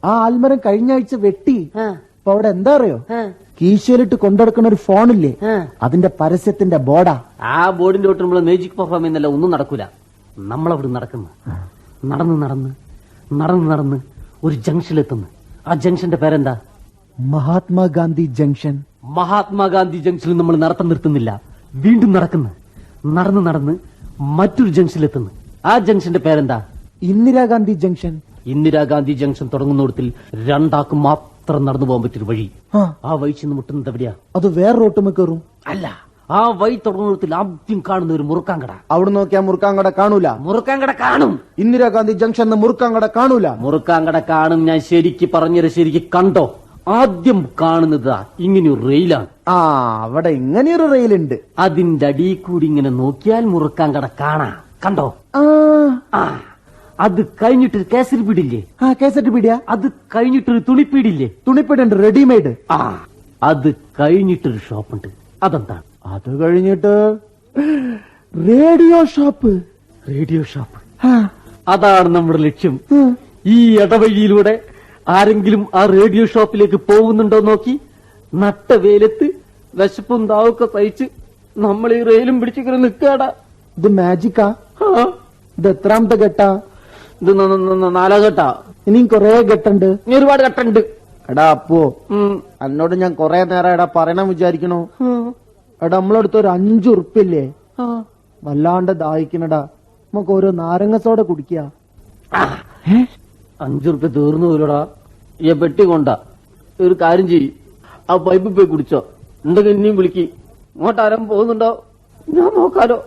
ആ ആൽമരം കഴിഞ്ഞ ആഴ്ച വെട്ടി. അപ്പൊ അവിടെ എന്താ അറിയോ, കീശയിലിട്ട് കൊണ്ടെടുക്കുന്ന ഒരു ഫോണില്ലേ, അതിന്റെ പരസ്യത്തിന്റെ ബോർഡാ. ആ ബോർഡിന്റെ തൊട്ട് നമ്മള് മാജിക് പെർഫോം ചെയ്യുന്നില്ല, ഒന്നും നടക്കൂല. നമ്മളവിടെ നടക്കുന്നു, നടന്ന് നടന്ന് നടന്ന് നടന്ന് ഒരു ജംഗ്ഷനിലെത്തുന്നു. ആ ജംഗ്ഷന്റെ പേരെന്താ? മഹാത്മാഗാന്ധി ജംഗ്ഷൻ. മഹാത്മാഗാന്ധി ജംഗ്ഷനിൽ നമ്മൾ നടത്തം നിർത്തുന്നില്ല, വീണ്ടും നടക്കുന്നു. നടന്ന് നടന്ന് മറ്റൊരു ജംഗ്ഷനിലെത്തുന്നു. ആ ജംഗ്ഷന്റെ പേരെന്താ? ഇന്ദിരാഗാന്ധി ജംഗ്ഷൻ. ഇന്ദിരാഗാന്ധി ജംഗ്ഷൻ തുടങ്ങുന്നിടത്തിൽ രണ്ടാക്കും മാത്രം നടന്നു പോകാൻ പറ്റിയൊരു വഴി. ആ വഴി ചെന്ന് മുട്ടുന്നത് എവിടെയാ? അത് വേറെ റോട്ടുമ്മ കയറും. അല്ല, ആ വഴി തുടങ്ങുന്നിടത്തിൽ ആദ്യം കാണുന്ന ഒരു മുറുക്കാങ്കട. അവിടെ നോക്കിയാ മുറുക്കാങ്കട കാണൂല. മുറുക്കാങ്കട കാണും. ഇന്ദിരാഗാന്ധി ജംഗ്ഷൻ മുറുക്കാങ്കട കാണൂല. മുറുക്കാങ്കട കാണും. ഞാൻ ശരിക്ക് പറഞ്ഞത് ശരിക്ക് കണ്ടോ? ആദ്യം കാണുന്നത് ഇങ്ങനെയൊരു റെയിലാണ്. അവിടെ ഇങ്ങനെയൊരു റെയിലുണ്ട്. അതിന്റെ അടിയിൽ കൂടി ഇങ്ങനെ നോക്കിയാൽ മുറുക്കാങ്കട കാണാം. കണ്ടോ? അത് കഴിഞ്ഞിട്ടൊരു കേസരി പീടില്ലേ? കേസരി പീടിയ. അത് കഴിഞ്ഞിട്ടൊരു തുണിപ്പീടില്ലേ? തുണിപ്പീടുണ്ട്, റെഡിമെയ്ഡ്. അത് കഴിഞ്ഞിട്ടൊരു ഷോപ്പുണ്ട്. അതെന്താണ്? അത് കഴിഞ്ഞിട്ട് റേഡിയോ ഷോപ്പ്. റേഡിയോ ഷോപ്പ്, അതാണ് നമ്മുടെ ലക്ഷ്യം. ഈ ഇടവഴിയിലൂടെ ആരെങ്കിലും ആ റേഡിയോ ഷോപ്പിലേക്ക് പോകുന്നുണ്ടോ നോക്കി നട്ട വെയിലത്ത് വിശപ്പും താവൊക്കെ സഹിച്ച് നമ്മൾ ഈ റെയിലും പിടിച്ചിങ്ങനെ നിൽക്കാടാ. ഇത് മാജിക്കാ? ഇത് എത്രാമത്തെ ഘട്ടാ? ഇത് 4 ഘട്ടാ. ഇനിയും കൊറേ ഘട്ടുണ്ട്. ഇനി ഒരുപാട് ഘട്ടുണ്ട്. എടാ അപ്പോ എന്നോട് ഞാൻ കൊറേ നേരം എടാ പറയണം വിചാരിക്കണോ? എടാ നമ്മളടുത്ത് ഒരു 5 ഉറുപ്പില്ലേ? വല്ലാണ്ട് ദാഹിക്കണടാ. നമുക്ക് ഓരോ നാരങ്ങ സോഡ കുടിക്കുക. 5 ഉറുപ്പ്യ തീർന്നു പോലടാ. ഈ പെട്ടി കൊണ്ടാ. ഒരു കാര്യം ചെയ്യ്, ആ പൈപ്പ് പോയി കുടിച്ചോ. എന്തെങ്കിലും ഇനിയും വിളിക്ക്. ഇങ്ങോട്ടാരം പോകുന്നുണ്ടോ? ഞാൻ നോക്കാലോ.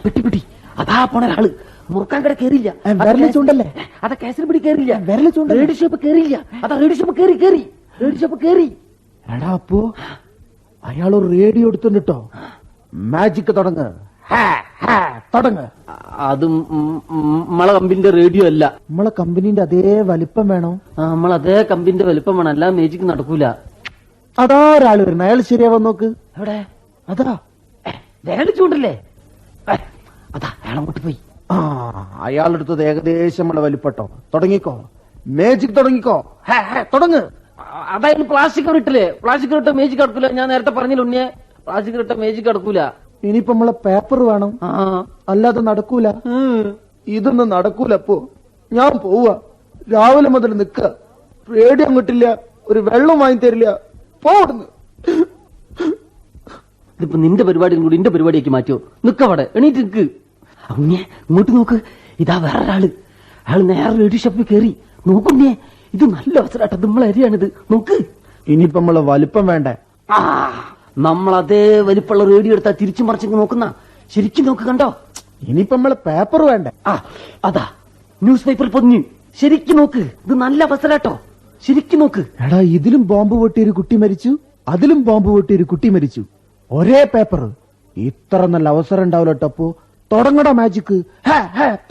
പെട്ടി അതാ പോണ ഒരാള്. മുറുക്കാൻ കട കേറിയില്ല. വിരല് ചൂണ്ടല്ലേ? അതാ കേസരി പിടി കേറിയില്ല. വിരല് ചൂണ്ട. റേഡിയോ ഷോപ്പ് കേറിയില്ല. അതാ റേഡിയോ ഷോപ്പ് കേറി. റേഡിയോ ഷോപ്പ് കേറി. എടാ അപ്പോ അയാളൊരു റേഡിയോ എടുത്തുട്ടോ. മാജിക് തുടങ്ങ്. അത് നമ്മളെ കമ്പനിന്റെ റേഡിയോ അല്ല. നമ്മളെ കമ്പനിന്റെ അതേ വലിപ്പം വേണോ? നമ്മളതേ കമ്പനിന്റെ വലിപ്പം വേണം, അല്ല മാജിക് നടക്കൂല. അതാ ഒരാള് വരുന്ന. അയാൾ ശരിയാവാൻ നോക്ക്. എവിടെ? അതാ വേറെ ചൂണ്ടല്ലേ? അതാ അയാളങ്ങോട്ട് പോയി. അയാളെടുത്തത് ഏകദേശം നമ്മളെ വലിപ്പട്ടോ. തുടങ്ങിക്കോ, മാജിക് തുടങ്ങിക്കോ. തുടങ്ങ്. അതായത് പ്ലാസ്റ്റിക് ഇട്ടില്ലേ? പ്ലാസ്റ്റിക് ഇട്ട മാജിക് നടക്കൂല. ഞാൻ നേരത്തെ പറഞ്ഞില്ല ഉണ്ണിയെ, പ്ലാസ്റ്റിക് ഇട്ട മാജിക് നടക്കൂല. ഇനിയിപ്പോ നമ്മളെ പേപ്പർ വേണം, അല്ലാതെ നടക്കൂല. ഇതൊന്നും നടക്കൂല. അപ്പോ ഞാൻ പോവാ. രാവിലെ മുതൽ നിക്ക. റേഡിയോ അങ്ങോട്ടില്ല, ഒരു വെള്ളം വാങ്ങി തരില്ല. പോടുന്നു. ഇതിപ്പോ നിന്റെ പരിപാടിയും കൂടി എന്റെ പരിപാടിയൊക്കെ മാറ്റിയോ? നിക്കവിടെ, എണീറ്റ് നിക്ക്. ഉണ്ണിയെ ഇങ്ങോട്ട് നോക്ക്. ഇതാ വേറൊരാള്. അയാൾ നേരെ റേഡിയോ ഷോപ്പിൽ കയറി. നോക്കുണ്ണിയെ, ഇത് നല്ല അവസരമായിട്ട് നമ്മളെ അരിയാണിത്. നോക്ക്. ഇനിയിപ്പോ നമ്മളെ വലിപ്പം വേണ്ടേ? നമ്മൾ അതേ വലിപ്പമുള്ള റേഡിയോ എടുത്താൽ തിരിച്ചു മറിച്ചെങ്കിൽ നോക്കുന്ന. ശരിക്കും നോക്ക്. കണ്ടോ? ഇനിയിപ്പോ നമ്മളെ പേപ്പർ വേണ്ടേ? അതാ ന്യൂസ് പേപ്പർ പൊതിഞ്ഞ്. ശരിക്കും നോക്ക്. ഇത് നല്ല അവസരാട്ടോ. ശരിക്കും നോക്ക്. എടാ, ഇതിലും ബോംബ് പൊട്ടിയൊരു കുട്ടി മരിച്ചു, അതിലും ബോംബ് പൊട്ടിയൊരു കുട്ടി മരിച്ചു. ഒരേ പേപ്പർ. ഇത്ര നല്ല അവസരം ഉണ്ടാവില്ല കേട്ടോ. തുടങ്ങടാ മാജിക്.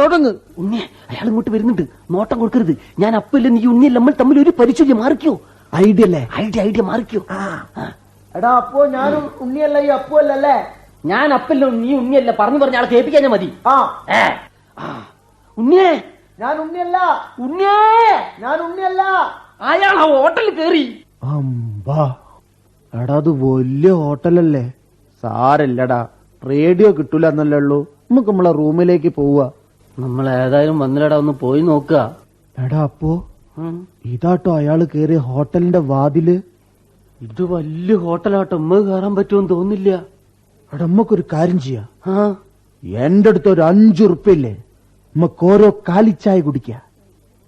തുടങ്ങ്. ഉണ്ണിയെ, അയാൾ ഇങ്ങോട്ട് വരുന്നുണ്ട്. നോട്ടം കൊടുക്കരുത്. ഞാൻ അപ്പല്ല, നീ ഉണ്ണിയല്ല, നമ്മൾ തമ്മിൽ ഒരു പരിചയം. മാറിക്കോ. ഐഡിയ അല്ലേ? ഐഡിയ മാറിക്കോ. എടാ അപ്പോ ഞാനും ഉണ്ണിയല്ല, ഈ അപ്പു അല്ലല്ലേ? ഞാൻ അപ്പല്ലോ, നീ ഉണ്ണിയല്ല. പറഞ്ഞു ആളെ കേൾപ്പിക്കാൻ മതി. ഉണ്ണിയേ, ഞാൻ ഉണ്ണിയല്ല. ഉണ്ണിയേ, ഞാൻ ഉണ്ണിയല്ല. അയാൾ ആ ഹോട്ടലിൽ കയറി. എടാ, അത് വലിയ ഹോട്ടലല്ലേ? സാരല്ലടാ, റേഡിയോ കിട്ടൂല എന്നല്ലേ ഉള്ളൂ. നമുക്ക് നമ്മളെ റൂമിലേക്ക് പോവുക. നമ്മൾ ഏതായാലും വന്നില്ലടാ, ഒന്ന് പോയി നോക്കുക. എടാ അപ്പോ ഇതാട്ടോ അയാള് കേറിയ ഹോട്ടലിന്റെ വാതില്. ഇത് വലിയ ഹോട്ടലാട്ടോ. ഉമ്മ കയറാൻ പറ്റുമെന്ന് തോന്നില്ല. എടാ, നമുക്കൊരു കാര്യം ചെയ്യാം. എന്റെ അടുത്ത് ഒരു 5 ഉറുപ്പില്ലേ? നമുക്ക് ഓരോ കാലിച്ചായ കുടിക്ക.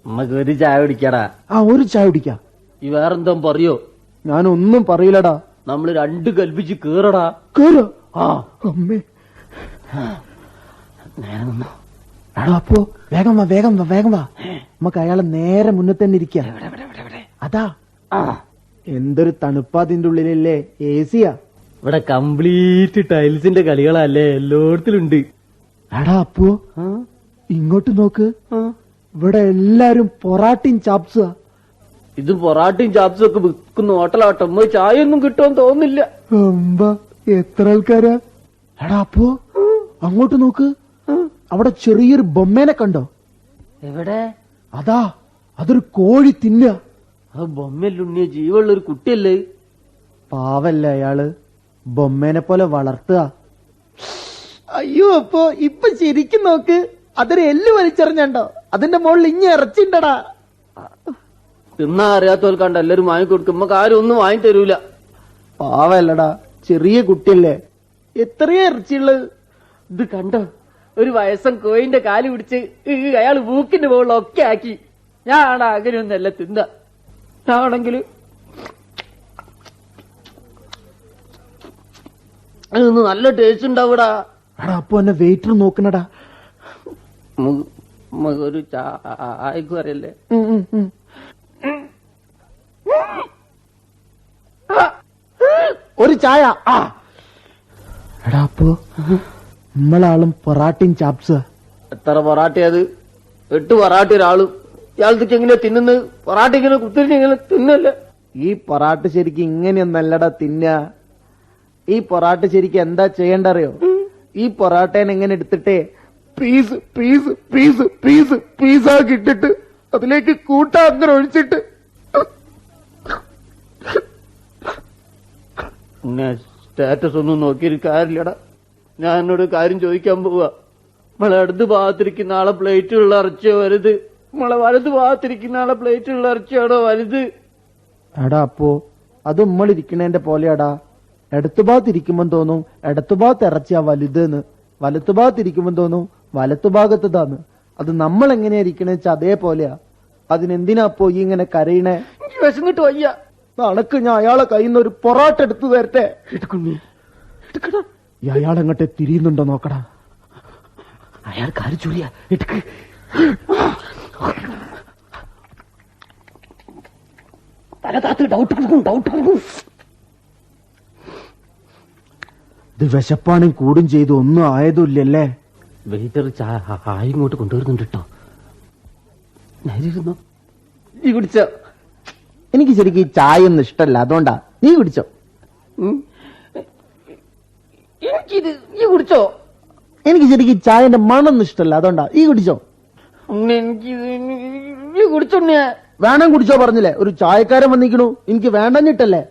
നമുക്ക് ഒരു ചായ കുടിക്കാടാ. ഒരു ചായ കുടിക്കാം. ഈ വേറെന്തോ പറയോ? ഞാനൊന്നും പറയില്ലടാ. നമ്മള് 2 കൽപ്പിച്ച് കേറടാ. കേറോ? അമ്മേ. നേരെ നിന്നോ. എടാ അപ്പോ വേഗം വാ, വേഗം വാ, വേഗം വാ. നമുക്ക് അയാളെ നേരെ മുന്നിൽ തന്നെ ഇരിക്കാം. അതാ എന്തൊരു തണുപ്പാതിന്റെ ഉള്ളിലല്ലേ? ഏസിയാ. ഇവിടെ കംപ്ലീറ്റ് ടൈൽസിന്റെ കളികളല്ലേ എല്ലായിടത്തിലുണ്ട്. എടാ അപ്പോ ഇങ്ങോട്ട് നോക്ക്. ഇവിടെ എല്ലാരും പൊറാട്ടയും ചാപ്സുവാ. ഇത് പൊറാട്ടയും ചാപ്സും ഒക്കെ വിൽക്കുന്ന ഹോട്ടലാട്ടോ. ചായ ഒന്നും കിട്ടുമെന്ന് തോന്നുന്നില്ല. എത്ര ആൾക്കാരാ? എടാ അപ്പോ അങ്ങോട്ട് നോക്ക്, അവിടെ ചെറിയൊരു ബൊമ്മേനെ കണ്ടോ? എവിടെ? അതാ, അതൊരു കോഴി തിന്ന. അത് ബൊമ്മല്ലുണ്ണിയ ജീവുള്ള ഒരു കുട്ടിയല്ലേ? പാവല്ലേ അയാള്, ബൊമ്മേനെ പോലെ വളർത്തുക. അയ്യോ, ഇപ്പൊ ശരിക്കും നോക്ക്, അതൊരു എല്ല് വലിച്ചെറിഞ്ഞോ? അതിന്റെ മുകളിൽ ഇഞ്ഞ ഇറച്ചിണ്ടടാ. തിന്നാ അറിയാത്തവർക്കാണ്ട് എല്ലാരും വാങ്ങിക്കൊടുക്കും. നമുക്ക് ആരും ഒന്നും വാങ്ങി തരൂല. പാവല്ലടാ, ചെറിയ കുട്ടിയല്ലേ, എത്രയാ ഇറച്ചിയുള്ളത്. ഇത് കണ്ടോ, ഒരു വയസ്സൻ കോയിന്റെ കാല് പിടിച്ച് അയാൾ മൂക്കിന്റെ മുകളിലൊക്കെ ആക്കി. ഞാനാണ് അങ്ങനെയൊന്നല്ല തിന്ന. ഞാനാണെങ്കിൽ അതൊന്ന് നല്ല ടേസ്റ്റ് ഉണ്ടാവൂടാ. എടാ അപ്പൊ എന്നെ വെയിറ്റർ നോക്കണടാ. ഒരു ചായക്ക് അറിയല്ലേ? ഒരു ചായ. എടാ അപ്പോ നമ്മളാളും പൊറാട്ടയും ചാപ്സ്. എത്ര പൊറാട്ടയത്? 8 പൊറാട്ട ഒരാളും. ഇയാൾക്ക് എങ്ങനെയാ തിന്നുന്നത്? പൊറാട്ട ഇങ്ങനെ കുത്തിരിച്ച് ഇങ്ങനെ തിന്നല്ലേ? ഈ പൊറാട്ട ശരിക്കും ഇങ്ങനെയൊന്നല്ലടാ തിന്ന. ഈ പൊറാട്ട ശരിക്കും എന്താ ചെയ്യണ്ട അറിയോ? ഈ പൊറാട്ടേനെ എങ്ങനെ എടുത്തിട്ടേ പീസ് പീസ് പീസ് പീസ് പീസാക്കി ഇട്ടിട്ട് അതിലേക്ക് കൂട്ടാ അങ്ങനെ ഒഴിച്ചിട്ട് സ്റ്റാറ്റസ് ഒന്നും നോക്കിയിരിക്കാറില്ലടാ. ഞാൻ എന്നോട് കാര്യം ചോദിക്കാൻ പോവാ. നമ്മളെ അടുത്ത് ഭാഗത്തിരിക്കുന്ന ആളെ പ്ലേറ്റുള്ള ഇറച്ചിയോ വലുത്? നമ്മളെ വലത് ഭാഗത്തിരിക്കുന്ന ആളെ പ്ലേറ്റുള്ള ഇറച്ചിയാണോ വലുത്? എടാ അപ്പോ അത് നമ്മളിരിക്കണേന്റെ പോലെയാടാ. ഇടത്തുഭാഗത്തിരിക്കുമ്പോ തോന്നും ഇടത്തുഭാഗത്ത് ഇറച്ചിയാ വലുതെന്ന്, വലത്തുഭാഗത്തിരിക്കുമ്പോ തോന്നും വലത്തുഭാഗത്തതാന്ന്. അത് നമ്മൾ എങ്ങനെയാ ഇരിക്കണേ വെച്ചാ അതേപോലെയാ. അതിനെന്തിനാ അപ്പോ ഈ ഇങ്ങനെ കരയണേ? വിശന്നിട്ട് വയ്യ. നടക്ക്, ഞാൻ അയാളെ കയ്യിൽ നിന്ന് ഒരു പൊറാട്ട എടുത്തു തരട്ടെ. അയാളെങ്ങട്ടെ തിരിയുന്നുണ്ടോ നോക്കടാ. അയാൾ കാര്യം ചൂരിയ എടുക്ക്. തലതാത്ത് ഡൗട്ട് കൊടുക്കും. ഇത് വിശപ്പാണും കൂടും ചെയ്തു, ഒന്നും ആയതുമില്ലല്ലേ. വെയിറ്റർ ചായ ഇങ്ങോട്ട് കൊണ്ടുവരുന്നുണ്ട് കേട്ടോ. നീ കുടിച്ചോ? എനിക്ക് ശരിക്കും ഈ ചായ ഒന്നും ഇഷ്ടമല്ല, അതുകൊണ്ടാ. നീ കുടിച്ചോ? എനിക്കിത് നീ കുടിച്ചോ? എനിക്ക് ശരിക്കും ഈ ചായന്റെ മണൊന്നും ഇഷ്ടമല്ല, അതുകൊണ്ടാ. ഈ കുടിച്ചോ? നീ കുടിച്ചോ? വേണം കുടിച്ചോ പറഞ്ഞില്ലേ. ഒരു ചായക്കാരൻ വന്നിക്കണു, എനിക്ക് വേണ്ടഞ്ഞിട്ടല്ലേ.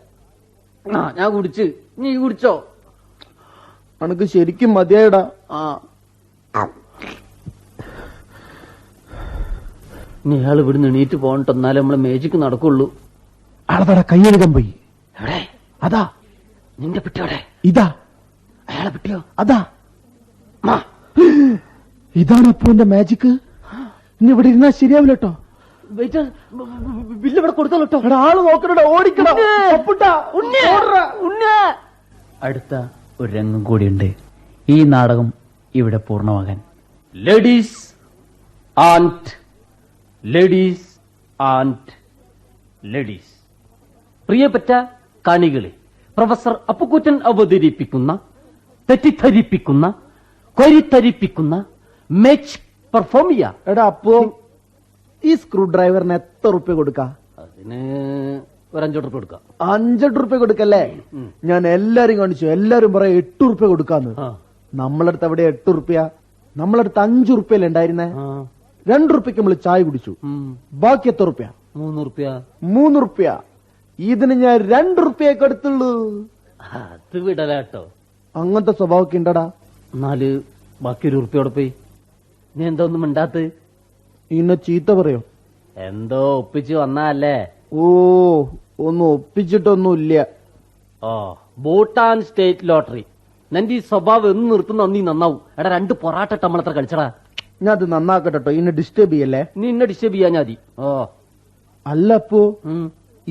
ഞാൻ കുടിച്ച്. നീ കുടിച്ചോ? അനക്ക് ശരിക്കും മതിയായിടാ. നീ അയാൾ ഇവിടുന്ന് എണീറ്റ് പോകണ്ട, എന്നാലേ നമ്മളെ മേജിക്ക് നടക്കുള്ളൂ. ആളതാടാ കൈയെഴുകാൻ പോയി. എവിടെ? അതാ. നിന്റെ പിട്ടിയോടെ? ഇതാ. അയാളെ പിട്ടിയോ? അതാ. ഇതാണ് അപ്പോ എന്റെ മാജിക്. ഇനി ഇവിടെ ഇരുന്നാ ശരിയാവില്ല കേട്ടോ. വെയിറ്റർ ബില്ല് ഇവിടെ കൊടുത്തോളൂ കേട്ടോ. ആള് നോക്കണോ, ഓടിക്കണോ. അടുത്ത ഒരു രംഗം കൂടിയുണ്ട് ഈ നാടകം ഇവിടെ പൂർണ്ണമാകാൻ. Ladies and ladies and ladies. പ്രിയപ്പെട്ട കാണികളെ, പ്രൊഫസർ അപ്പുക്കുട്ടൻ അവതരിപ്പിക്കുന്ന തെറ്റിദ്ധരിപ്പിക്കുന്ന കൊരിത്തരിപ്പിക്കുന്ന മാച്ച് പെർഫോം ചെയ്യാം. എടാ അപ്പോ ഈ സ്ക്രൂ ഡ്രൈവറിന് എത്ര റുപ്യ കൊടുക്കാം? അതിന് ഒരു 5 റുപ്യ കൊടുക്കാം. 5 റുപ്യ കൊടുക്കല്ലേ? ഞാൻ എല്ലാരും കാണിച്ചു, എല്ലാരും പറയാം 8 റുപ്യ കൊടുക്കാന്ന്. നമ്മളടുത്ത് എവിടെ 8 റുപ്യ? നമ്മളടുത്ത് 5 റുപ്യല്ലേ ഉണ്ടായിരുന്നേ. 2 റുപ്യക്ക് നമ്മള് ചായ കുടിച്ചു. ബാക്കി എത്ര റുപ്യ? 3 റുപ്യ. 3 റുപ്യ. ഇതിന് ഞാൻ 2 റുപ്യൊക്കെ എടുത്തുള്ളൂ. അത് വിടലാട്ടോ. അങ്ങനത്തെ സ്വഭാവമൊക്കെ ഉണ്ടടാ. എന്നാല് ബാക്കി 1 റുപ്യോടെ പോയി. നീ എന്തോ ഒന്നും മിണ്ടാത്ത്? ഇന്നെ ചീത്ത പറയോ? എന്തോ ഒപ്പിച്ച് വന്നല്ലേ? ഓ, ഒന്നും ഒപ്പിച്ചിട്ടൊന്നുമില്ല. ഓ, ഭൂട്ടാൻ സ്റ്റേറ്റ് ലോട്ടറി. നിന്റെ ഈ സ്വഭാവം എന്ന് നിർത്തുന്ന നീ നന്നാവും. എടാ 2 പൊറാട്ട നമ്മളത്ര കളിച്ചടാ. ഞാൻ അത് നന്നാക്കട്ടോ, ഇന്നെ ഡിസ്റ്റർബ് ചെയ്യല്ലേ. നീ എന്നെ ഡിസ്റ്റർബ് ചെയ്യാൻ മതി. ഓ അല്ല അപ്പോ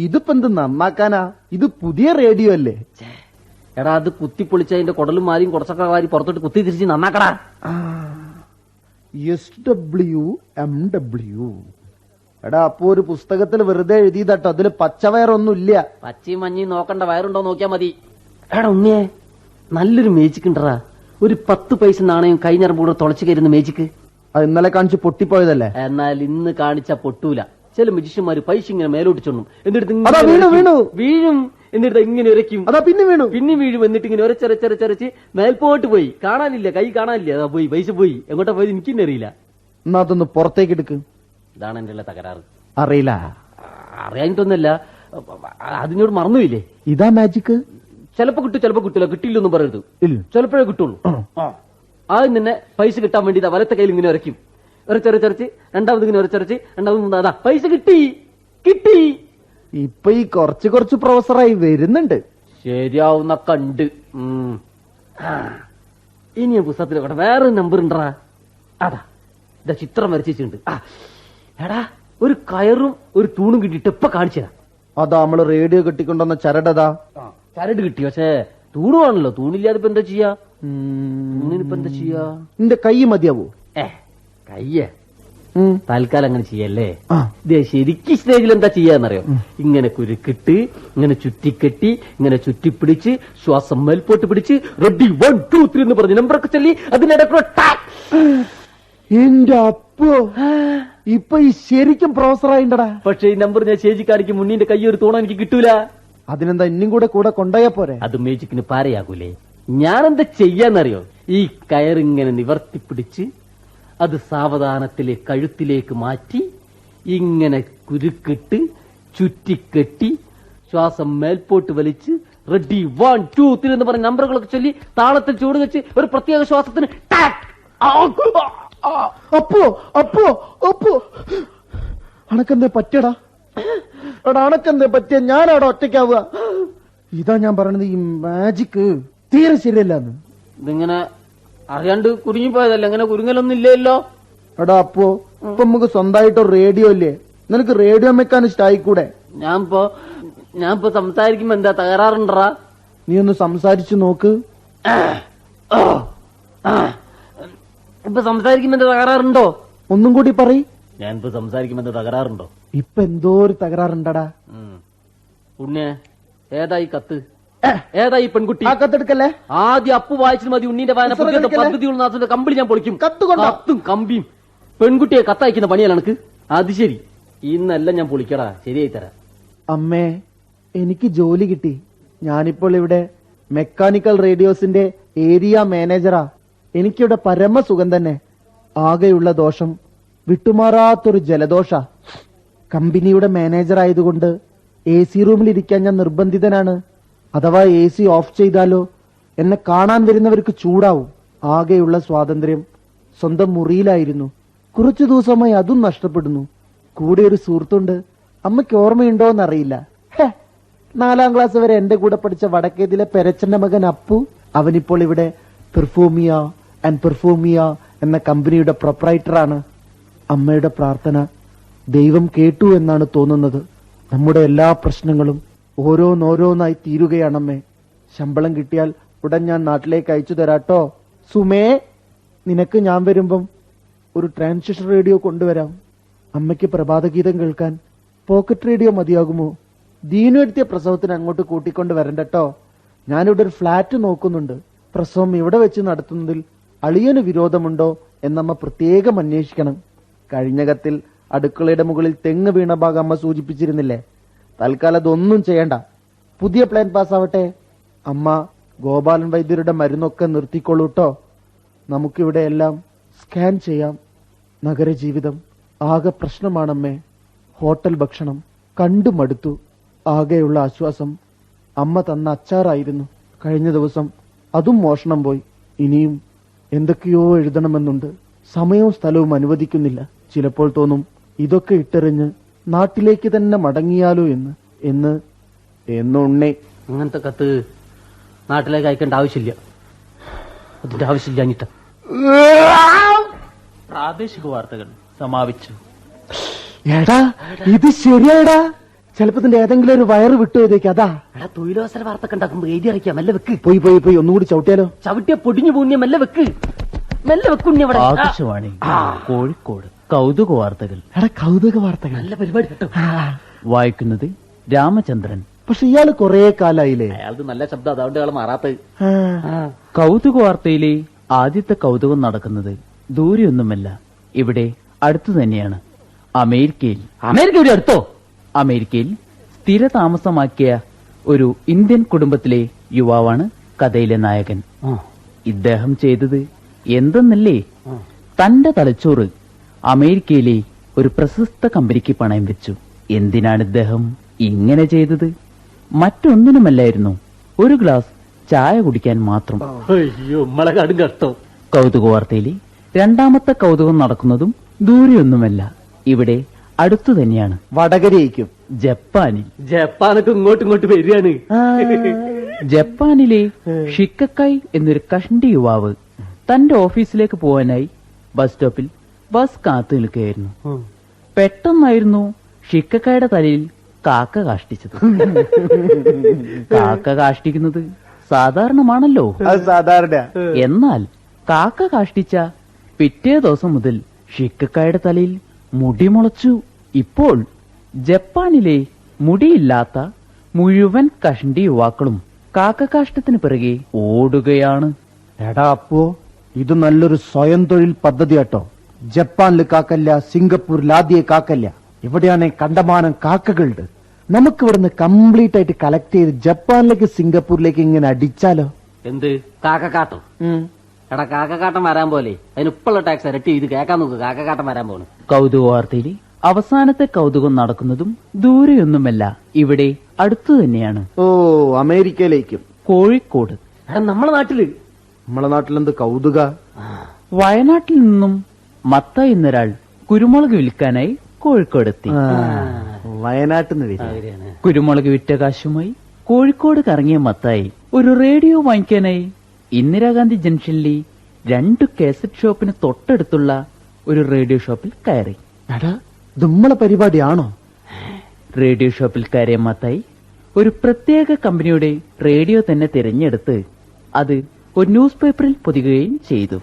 ഇതിപ്പോ എന്ത് നന്നാക്കാനാ? ഇത് പുതിയ റേഡിയോ അല്ലേ? എടാ അത് കുത്തിപ്പൊളിച്ചതിന്റെ കുടലും മാരിയും കുറച്ചൊക്കെ വാരി പുറത്തോട്ട് കുത്തി തിരിച്ച് നന്നാക്കടാ. SWMW. എടാ അപ്പോ ഒരു പുസ്തകത്തിൽ വെറുതെ എഴുതിയതാട്ടോ, അതില് പച്ചവയറൊന്നും ഇല്ല. പച്ചയും മഞ്ഞയും നോക്കണ്ട, വയറുണ്ടോ നോക്കിയാ മതി. എടാ ഉണ്ണിയെ, നല്ലൊരു മേജിക് ഉണ്ടറാ. ഒരു 10 പൈസ നാണയം കൈഞ്ഞറമ്പ് കൂടെ തുളച്ചു കയറുന്ന മേജിക്ക്. അത് ഇന്നലെ കാണിച്ച് പൊട്ടിപ്പോയതല്ലേ? എന്നാൽ ഇന്ന് കാണിച്ച പൊട്ടൂല. ചില മജിഷ്യന്മാര് പൈസ ഇങ്ങനെ മേലോട്ട് ചൊണ്ണും, എന്നിട്ട് അതാ വീണു, വീണു. വീഴും, എന്നിട്ട് ഇങ്ങനെ ഉരയ്ക്കും, അതാ പിന്നെ വീണു, പിന്നെ വീഴും, എന്നിട്ട് ഇങ്ങനെ ഒരച്ചരച്ചരച്ചരച്ച് മേൽപോട്ട് പോയി, കാണാനില്ല, കൈ കാണാനില്ല, അതാ പോയി, പൈസ പോയി, എങ്ങോട്ടാ പോയത് എനിക്ക് തന്നെ അറിയില്ല. എന്നാ അതൊന്ന് പുറത്തേക്ക് എടുക്ക്. ഇതാണ് എന്റെ ഉള്ള തകരാറ്. അറിയില്ല, അറിയാനിട്ടൊന്നല്ല, അതിനോട് മറന്നുമില്ലേ. ഇതാ മാജിക്. ചിലപ്പോ കിട്ടും, ചിലപ്പോ കിട്ടില്ല. കിട്ടിയില്ലൊന്നും പറയരുത്, ഇല്ല, ചിലപ്പോഴേ കിട്ടുള്ളൂ. ആദ്യം തന്നെ പൈസ കിട്ടാൻ വേണ്ടി വലത്തെ കയ്യിൽ ഇങ്ങനെ ഉരയ്ക്കും, ഉരച്ചരച്ചരച്ച് രണ്ടാമത് ഇങ്ങനെ ഉരച്ചരച്ച് രണ്ടാമത് അതാ പൈസ കിട്ടി കിട്ടി. ഇപ്പൊ ഈ കുറച്ച് കുറച്ച് പ്രൊഫസറായി വരുന്നുണ്ട്. ശരിയാവുന്ന കണ്ട്. ഇനി ഞാൻ പുസ്തകത്തിൽ വേറെ നമ്പർ ഉണ്ടാ, അതാ ഇതാ ചിത്രം വരച്ചിട്ടുണ്ട്. എടാ, ഒരു കയറും ഒരു തൂണും കിട്ടിയിട്ട് ഇപ്പൊ കാണിച്ചതാ. അതാ നമ്മള് റേഡിയോ കെട്ടിക്കൊണ്ടുവന്ന ചരടതാ. ചരട് കിട്ടി, പക്ഷേ തൂണുവാണല്ലോ. തൂണില്ലാതെ ഇപ്പൊ എന്താ ചെയ്യാ? തൂണിനിപ്പോ എന്താ ചെയ്യാ? നിന്റെ കൈ മതിയാവോ? കയ്യേ തൽക്കാലം അങ്ങനെ ചെയ്യല്ലേ. ഇത് ശരിക്കും സ്റ്റേജിൽ എന്താ ചെയ്യാന്നറിയോ? ഇങ്ങനെ കുരുക്കിട്ട് ഇങ്ങനെ ചുറ്റിക്കെട്ടി ഇങ്ങനെ ചുറ്റിപ്പിടിച്ച് ശ്വാസം മേൽപോട്ട് പിടിച്ച് റെഡി 1 2 3 എന്ന് പറഞ്ഞ് നമ്പറൊക്കെ ചൊല്ലി അതിനിടയ്ക്ക് എന്റെ അപ്പോ ഇപ്പൊ ഈ ശരിക്കും പ്രൊഫസറായിണ്ടടാ. പക്ഷെ ഈ നമ്പർ ഞാൻ സ്റ്റേജിൽ കാണിക്കും മുന്നിന്റെ കൈ ഒരു തൂണ എനിക്ക് കിട്ടൂല. അതിനെന്താ ഇന്നും കൂടെ കൊണ്ടുപോയാ പോരെ? അത് മേജിക്കിന് പാരയാകൂലേ. ഞാനെന്താ ചെയ്യാന്നറിയോ? ഈ കയറിങ്ങനെ നിവർത്തിപ്പിടിച്ച് അത് സാവധാനത്തിലെ കഴുത്തിലേക്ക് മാറ്റി ഇങ്ങനെ കുരുക്കിട്ട് ചുറ്റിക്കെട്ടി ശ്വാസം മേൽപോട്ട് വലിച്ച് റെഡി 1 2 3 എന്ന് പറഞ്ഞ നമ്പറുകളൊക്കെ ചൊല്ലി താളത്തിൽ ചൂട് വെച്ച് ഒരു പ്രത്യേക ശ്വാസത്തിന് അപ്പോ അപ്പോ അപ്പോ അണക്കെന്തേ പറ്റടാ? എടാ അണക്കെന്തേ പറ്റിയ ഞാനവിടെ ഒറ്റയ്ക്കാവുക. ഇതാ ഞാൻ പറയണത്, ഈ മാജിക് തീരെ ശരിയല്ലെന്ന്. ഇതിങ്ങനെ അറിയാണ്ട് കുരുങ്ങിപ്പോയതല്ല, ഇങ്ങനെ കുരുങ്ങലൊന്നും ഇല്ലല്ലോ. എടാ അപ്പോ ഇപ്പൊ നമുക്ക് സ്വന്തമായിട്ട് റേഡിയോ ഇല്ലേ? നിനക്ക് റേഡിയോ മെക്കാനിസ്റ്റ് ആയിക്കൂടെ? ഞാനിപ്പോ സംസാരിക്കുമ്പോ എന്താ തകരാറുണ്ടാ? നീ ഒന്ന് സംസാരിച്ചു നോക്ക്. ഇപ്പൊ സംസാരിക്കുമ്പോ എന്താ തകരാറുണ്ടോ? ഒന്നും കൂടി പറയ്. ഞാനിപ്പോ സംസാരിക്കുമ്പോ എന്താ തകരാറുണ്ടോ? ഇപ്പൊ എന്തോ ഒരു തകരാറുണ്ടടാ. ഉണ്ണേ, ഏതായി കത്ത്? ഏതായി പെൺകുട്ടി? ആ കത്തെടുക്കല്ലേ. ആദ്യം അപ്പു വായിച്ചിട്ട് മതി. ഉണ്ണീന്റെ വായന പദ്ധതിയുള്ള കമ്പിളി ഞാൻ പൊളിക്കും. കത്തും കമ്പിയും പെൺകുട്ടിയെ കത്തയക്കുന്ന പണിയല്ല എനക്ക്. അത് ശരി, ഇന്നെല്ലാം ഞാൻ പൊളിക്കടാ, ശരിയായി തരാം. അമ്മേ, എനിക്ക് ജോലി കിട്ടി. ഞാനിപ്പോൾ ഇവിടെ മെക്കാനിക്കൽ റേഡിയോസിന്റെ ഏരിയ മാനേജറാ. എനിക്കിവിടെ പരമസുഖം തന്നെ. ആകെയുള്ള ദോഷം വിട്ടുമാറാത്തൊരു ജലദോഷ. കമ്പനിയുടെ മാനേജർ ആയതുകൊണ്ട് AC റൂമിൽ ഇരിക്കാൻ ഞാൻ നിർബന്ധിതനാണ്. അഥവാ AC ഓഫ് ചെയ്താലോ എന്നെ കാണാൻ വരുന്നവർക്ക് ചൂടാവും. ആകെയുള്ള സ്വാതന്ത്ര്യം സ്വന്തം മുറിയിലായിരുന്നു. കുറച്ചു ദിവസമായി അതും നഷ്ടപ്പെടുന്നു. കൂടെ ഒരു സുഹൃത്തുണ്ട്. അമ്മയ്ക്ക് ഓർമ്മയുണ്ടോന്നറിയില്ല. 4ാം ക്ലാസ് വരെ എന്റെ കൂടെ പഠിച്ച വടക്കേതിലെ പെരച്ചന്റെ മകൻ അപ്പു. അവനിപ്പോൾ ഇവിടെ പെർഫോമിയ ആൻഡ് പെർഫോമിയ എന്ന കമ്പനിയുടെ പ്രൊപ്പറൈറ്ററാണ്. അമ്മയുടെ പ്രാർത്ഥന ദൈവം കേട്ടു എന്നാണ് തോന്നുന്നത്. നമ്മുടെ എല്ലാ പ്രശ്നങ്ങളും ഓരോന്നോരോന്നായി തീരുകയാണമ്മേ. ശമ്പളം കിട്ടിയാൽ ഉടൻ ഞാൻ നാട്ടിലേക്ക് അയച്ചു തരാട്ടോ. സുമേ, നിനക്ക് ഞാൻ വരുമ്പം ഒരു ട്രാൻസിസ്റ്റർ റേഡിയോ കൊണ്ടുവരാം. അമ്മയ്ക്ക് പ്രഭാതഗീതം കേൾക്കാൻ പോക്കറ്റ് റേഡിയോ മതിയാകുമോ? ദീനു എടുത്തിയ പ്രസവത്തിന് അങ്ങോട്ട് കൂട്ടിക്കൊണ്ട് വരണ്ടട്ടോ. ഞാനിവിടെ ഒരു ഫ്ലാറ്റ് നോക്കുന്നുണ്ട്. പ്രസവം ഇവിടെ വെച്ച് നടത്തുന്നതിൽ അളിയന് വിരോധമുണ്ടോ എന്നമ്മ പ്രത്യേകം അന്വേഷിക്കണം. കഴിഞ്ഞ കത്തിൽ അടുക്കളയുടെ മുകളിൽ തെങ്ങ് വീണ ഭാഗം അമ്മ സൂചിപ്പിച്ചിരുന്നില്ലേ? തൽക്കാലം അതൊന്നും ചെയ്യണ്ട. പുതിയ പ്ലാൻ പാസ്സാവട്ടെ. അമ്മ ഗോപാലൻ വൈദ്യരുടെ മരുന്നൊക്കെ നിർത്തിക്കൊള്ളൂട്ടോ. നമുക്കിവിടെ എല്ലാം സ്കാൻ ചെയ്യാം. നഗരജീവിതം ആകെ പ്രശ്നമാണമ്മേ. ഹോട്ടൽ ഭക്ഷണം കണ്ടു മടുത്തു. ആകെയുള്ള ആശ്വാസം അമ്മ തന്ന അച്ചാറായിരുന്നു. കഴിഞ്ഞ ദിവസം അതും മോഷണം പോയി. ഇനിയും എന്തൊക്കെയോ എഴുതണമെന്നുണ്ട്. സമയവും സ്ഥലവും അനുവദിക്കുന്നില്ല. ചിലപ്പോൾ തോന്നും ഇതൊക്കെ ഇട്ടെറിഞ്ഞ് നാട്ടിലേക്ക് തന്നെ മടങ്ങിയാലോ എന്ന് ഉണ്ണേ. അങ്ങനത്തെ കത്ത് നാട്ടിലേക്ക് അയക്കേണ്ട ആവശ്യമില്ല. അതിന്റെ ആവശ്യമില്ല. അനിട്ട പ്രാദേശിക വാർത്തകൾ സമാപിച്ചു. എടാ, ഇത് ശരിയാടാ. ചിലപ്പോ ഇതിന്റെ ഏതെങ്കിലും ഒരു വയറ് വിട്ടുപോയതേക്ക്. അതാ തൊഴിലവസര വാർത്ത ഉണ്ടാക്കുമ്പോ എഴുതി അറിയിക്കാം. മെല്ലെ വെക്ക്. പോയി ഒന്നുകൂടി ചവിട്ടിയാലോ? ചവിട്ടിയ പൊടിഞ്ഞു പൂഞ്ഞ മെല്ലെ വെക്ക്. മെല്ലെ വെക്കുണ്ണി. അവിടെ ആകാശവാണി കോഴിക്കോട് കൗതുക വാർത്തകൾ. എടാ, കൗതുക വാർത്തകൾ നല്ല പരിപാടി കേട്ടോ. വായിക്കുന്നത് രാമചന്ദ്രൻ. പക്ഷെ ഇയാള് കൊറേ കാലായില്ലേ? അയാൾക്ക് നല്ല ശബ്ദം, അതുകൊണ്ട് അയാൾ മാറാത്തത്. കൗതുക വാർത്തയിലെ ആദ്യത്തെ കൗതുകം നടക്കുന്നത് ദൂരെയൊന്നുമല്ല, ഇവിടെ അടുത്തു തന്നെയാണ്. അമേരിക്കയിൽ അമേരിക്ക ഇവിടെ അടുത്തോ? അമേരിക്കയിൽ സ്ഥിരതാമസമാക്കിയ ഒരു ഇന്ത്യൻ കുടുംബത്തിലെ യുവാവാണ് കഥയിലെ നായകൻ. ഇദ്ദേഹം ചെയ്തത് എന്തെന്നല്ലേ, തന്റെ തലച്ചോറ് അമേരിക്കയിലെ ഒരു പ്രശസ്ത കമ്പനിക്ക് പണയം വെച്ചു. എന്തിനാണ് ഇദ്ദേഹം ഇങ്ങനെ ചെയ്തത്? മറ്റൊന്നിനുമല്ലായിരുന്നു, ഒരു ഗ്ലാസ് ചായ കുടിക്കാൻ മാത്രം. അയ്യോ, നമ്മളെ കടും കഷ്ടം. കൗതുക വാർത്തയിലെ രണ്ടാമത്തെ കൗതുകം നടക്കുന്നതും ദൂരെയൊന്നുമല്ല, ഇവിടെ അടുത്തു തന്നെയാണ്. വടകരയ്ക്കും ജപ്പാനിൽ. ജപ്പാനൊക്കെ ഇങ്ങോട്ട് വരികയാണ്. ജപ്പാനിലെ ഷിക്കക്കായ് എന്നൊരു കഷണ്ടി യുവാവ് തന്റെ ഓഫീസിലേക്ക് പോകാനായി ബസ് സ്റ്റോപ്പിൽ ബസ് കാത്തു നിൽക്കുകയായിരുന്നു. പെട്ടെന്നായിരുന്നു ഷിക്കക്കായുടെ തലയിൽ കാക്ക കാഷ്ടിച്ചത്. കാക്ക കാഷ്ടിക്കുന്നത് സാധാരണമാണല്ലോ. സാധാരണ. എന്നാൽ കാക്ക കാഷ്ടിച്ച പിറ്റേ ദിവസം മുതൽ ഷിക്കക്കായുടെ തലയിൽ മുടി മുളച്ചു. ഇപ്പോൾ ജപ്പാനിലെ മുടിയില്ലാത്ത മുഴുവൻ കഷണ്ടി യുവാക്കളും കാക്കകാഷ്ടത്തിന് പിറകെ ഓടുകയാണ്. എടാ അപ്പോ ഇത് നല്ലൊരു സ്വയം തൊഴിൽ പദ്ധതി കേട്ടോ. ജപ്പാനിൽ കാക്കല്ല, സിംഗപ്പൂരിൽ ആദ്യേ കാക്കല്ല, ഇവിടെയാണ് കണ്ടമാനം കാക്കകളുണ്ട്. നമുക്ക് ഇവിടുന്ന് കംപ്ലീറ്റ് ആയിട്ട് കളക്ട് ചെയ്ത് ജപ്പാനിലേക്ക് സിംഗപ്പൂരിലേക്ക് ഇങ്ങനെ അടിച്ചാലോ? എന്ത് കാക്കക്കാട്ടോ? എടാ, കാക്കക്കാട്ടം വരാൻ പോലെ അതിന് ഇപ്പുള്ള ടാക്സ് ഇരട്ടി ചെയ്ത് കേൾക്കാൻ നോക്ക്. കാക്കക്കാട്ടം വരാൻ പോണ്. കൗതുക വാർത്തയിലെ അവസാനത്തെ കൗതുകം നടക്കുന്നതും ദൂരെയൊന്നുമല്ല, ഇവിടെ അടുത്തു തന്നെയാണ്. ഓ, അമേരിക്കയിലേക്കും. കോഴിക്കോട്. എടാ, നമ്മളെ നാട്ടില്. നമ്മളെ നാട്ടിലെന്ത് കൗതുക? വയനാട്ടിൽ നിന്നും മത്ത എന്നൊരാൾ കുരുമുളക് വിൽക്കാനായി കോഴിക്കോടെത്തി. വയനാട്ടിൽ നിന്ന് വരിക. കുരുമുളക് വിറ്റ കാശുമായി കോഴിക്കോട് കറങ്ങിയ മത്തായി ഒരു റേഡിയോ വാങ്ങിക്കാനായി ഇന്ദിരാഗാന്ധി ജംഗ്ഷനിലെ 2 കാസറ്റ് ഷോപ്പിന് തൊട്ടടുത്തുള്ള ഒരു റേഡിയോ ഷോപ്പിൽ കയറി. എടാ, ഇത് നമ്മളെ പരിപാടിയാണോ? റേഡിയോ ഷോപ്പിൽ കയറിയ മത്തായി ഒരു പ്രത്യേക കമ്പനിയുടെ റേഡിയോ തന്നെ തിരഞ്ഞെടുത്ത് അത് ഒരു ന്യൂസ് പേപ്പറിൽ പൊതിയുകയും ചെയ്തു.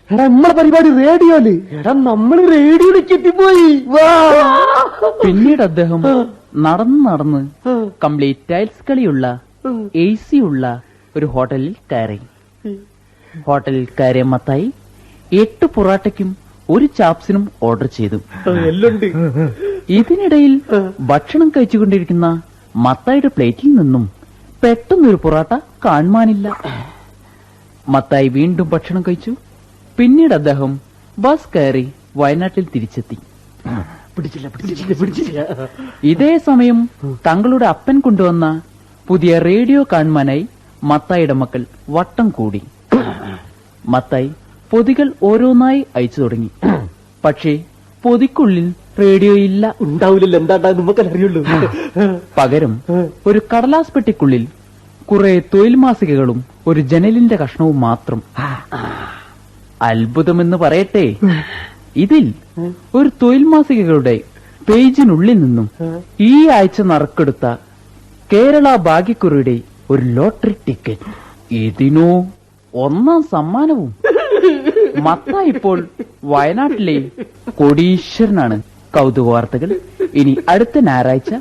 എടാ, നമ്മളെ പരിപാടി റേഡിയോയില്. എടാ, നമ്മള് റേഡിയോയിലേക്ക് എത്തിപ്പോയി. പിന്നീട് അദ്ദേഹം നടന്ന് കംപ്ലീറ്റ് ടൈൽസ് കളിയുള്ള AC ഉള്ള ഒരു ഹോട്ടലിൽ കയറി. ഹോട്ടലിൽ കയറിയ മത്തായി 8 പൊറാട്ടയ്ക്കും 1 ചാപ്സിനും ഓർഡർ ചെയ്തു. ഇതിനിടയിൽ ഭക്ഷണം കഴിച്ചുകൊണ്ടിരിക്കുന്ന മത്തായിയുടെ പ്ലേറ്റിൽ നിന്നും പെട്ടെന്നൊരു പൊറാട്ട കാണുവാനില്ല. മത്തായി വീണ്ടും ഭക്ഷണം കഴിച്ചു. പിന്നീട് അദ്ദേഹം ബസ് കയറി വയനാട്ടിൽ തിരിച്ചെത്തി. ഇതേ സമയം തങ്ങളുടെ അപ്പൻ കൊണ്ടുവന്ന പുതിയ റേഡിയോ കാണുവാനായി മത്തായിയുടെ മക്കൾ വട്ടം കൂടി. മത്തായി പൊതികൾ ഓരോന്നായി അയച്ചു തുടങ്ങി. പക്ഷേ പൊതിക്കുള്ളിൽ റേഡിയോ ഇല്ല. ഉണ്ടാവില്ലല്ലോ, എന്താ നമുക്കറിയുള്ളൂ. പകരം ഒരു കടലാസ് പെട്ടിക്കുള്ളിൽ കുറെ തൊഴിൽ മാസികകളും ഒരു ജനലിന്റെ കഷ്ണവും മാത്രം. അത്ഭുതമെന്ന് പറയട്ടെ, ഇതിൽ ഒരു തൊഴിൽ മാസികകളുടെ പേജിനുള്ളിൽ നിന്നും ഈ ആഴ്ച നറുക്കെടുത്ത കേരള ഭാഗ്യക്കുറിയുടെ ഒരു ലോട്ടറി ടിക്കറ്റ്. ഇതിനോ 1ാം സമ്മാനവും. മത്തായി ഇപ്പോൾ വയനാട്ടിലെ കോടീശ്വരനാണ്. കൗതുക വാർത്തകൾ ഇനി അടുത്ത ഞായറാഴ്ച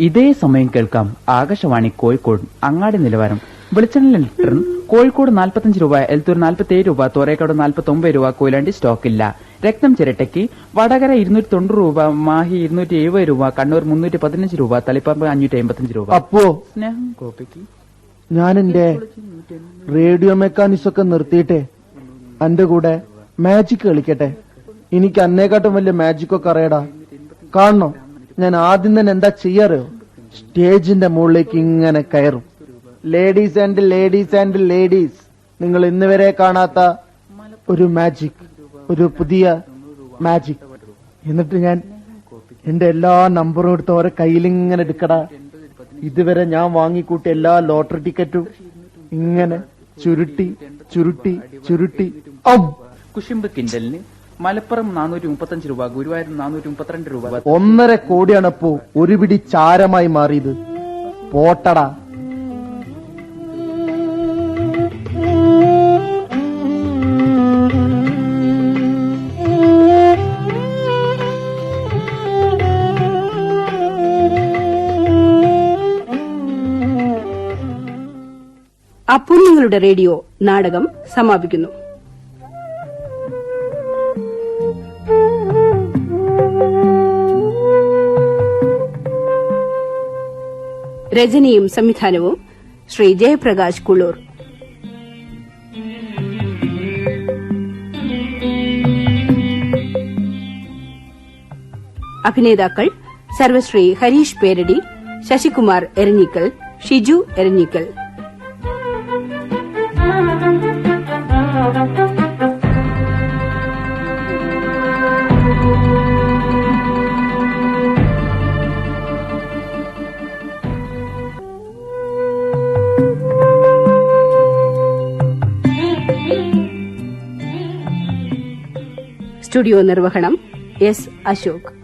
ഇതേ സമയം കേൾക്കാം. ആകാശവാണി കോഴിക്കോട്. അങ്ങാടി നിലവാരം. വെളിച്ചെണ്ണ ലിറ്ററിന് കോഴിക്കോട് 45 രൂപ, എൽത്തൂർ 47 രൂപ, തോരേക്കാട് 49 രൂപ. കൊയിലാണ്ടി സ്റ്റോക്കില്ല. രക്തം ചിരട്ടയ്ക്ക് വടകര 290 രൂപ, മാഹി 270 രൂപ, കണ്ണൂർ 315 രൂപ, തളിപ്പറമ്പ് 555 രൂപ. അപ്പോ സ്നേഹം കോപ്പയ്ക്ക് ഞാൻ എന്റെ റേഡിയോ മെക്കാനിക്സ് ഒക്കെ നിർത്തിയിട്ടെ എന്റെ കൂടെ മാജിക് കളിക്കട്ടെ. എനിക്ക് അന്നേക്കാട്ടും വലിയ മാജിക് ഒക്കെ അറിയടാ. കാണണോ? ഞാൻ ആദ്യം തന്നെ എന്താ ചെയ്യാറോ? സ്റ്റേജിന്റെ മുകളിലേക്ക് ഇങ്ങനെ കയറും. Ladies and ladies and ladies, നിങ്ങൾ ഇന്ന് വരെ കാണാത്ത ഒരു മാജിക്, ഒരു പുതിയ മാജിക്. എന്നിട്ട് ഞാൻ എന്റെ എല്ലാ നമ്പറും എടുത്ത് ഓരോ കയ്യിലിങ്ങനെ എടുക്കടാ. ഇതുവരെ ഞാൻ വാങ്ങിക്കൂട്ടിയ എല്ലാ ലോട്ടറി ടിക്കറ്റും ഇങ്ങനെ ചുരുട്ടി ചുരുട്ടി ചുരുട്ടി കുശുമ്പ് കിൻഡലിന് മലപ്പുറം 435 രൂപ, ഗുരുവായൂർ 432 രൂപ. 1.5 കോടിയാണപ്പോ ഒരു പിടി ചാരമായി മാറിയത്. പോട്ടടാ. അപ്പോൾ നിങ്ങളുടെ റേഡിയോ നാടകം സമാപിക്കുന്നു. രചനയും സംവിധാനവും ശ്രീ ജയപ്രകാശ് കുളൂർ. അഭിനേതാക്കൾ സർവശ്രീ ഹരീഷ് പേരടി, ശശികുമാർ എരഞ്ഞിക്കൽ, ഷിജു എരഞ്ഞിക്കൽ. സ്റ്റുഡിയോ നിർവഹണം എസ്. അശോക്.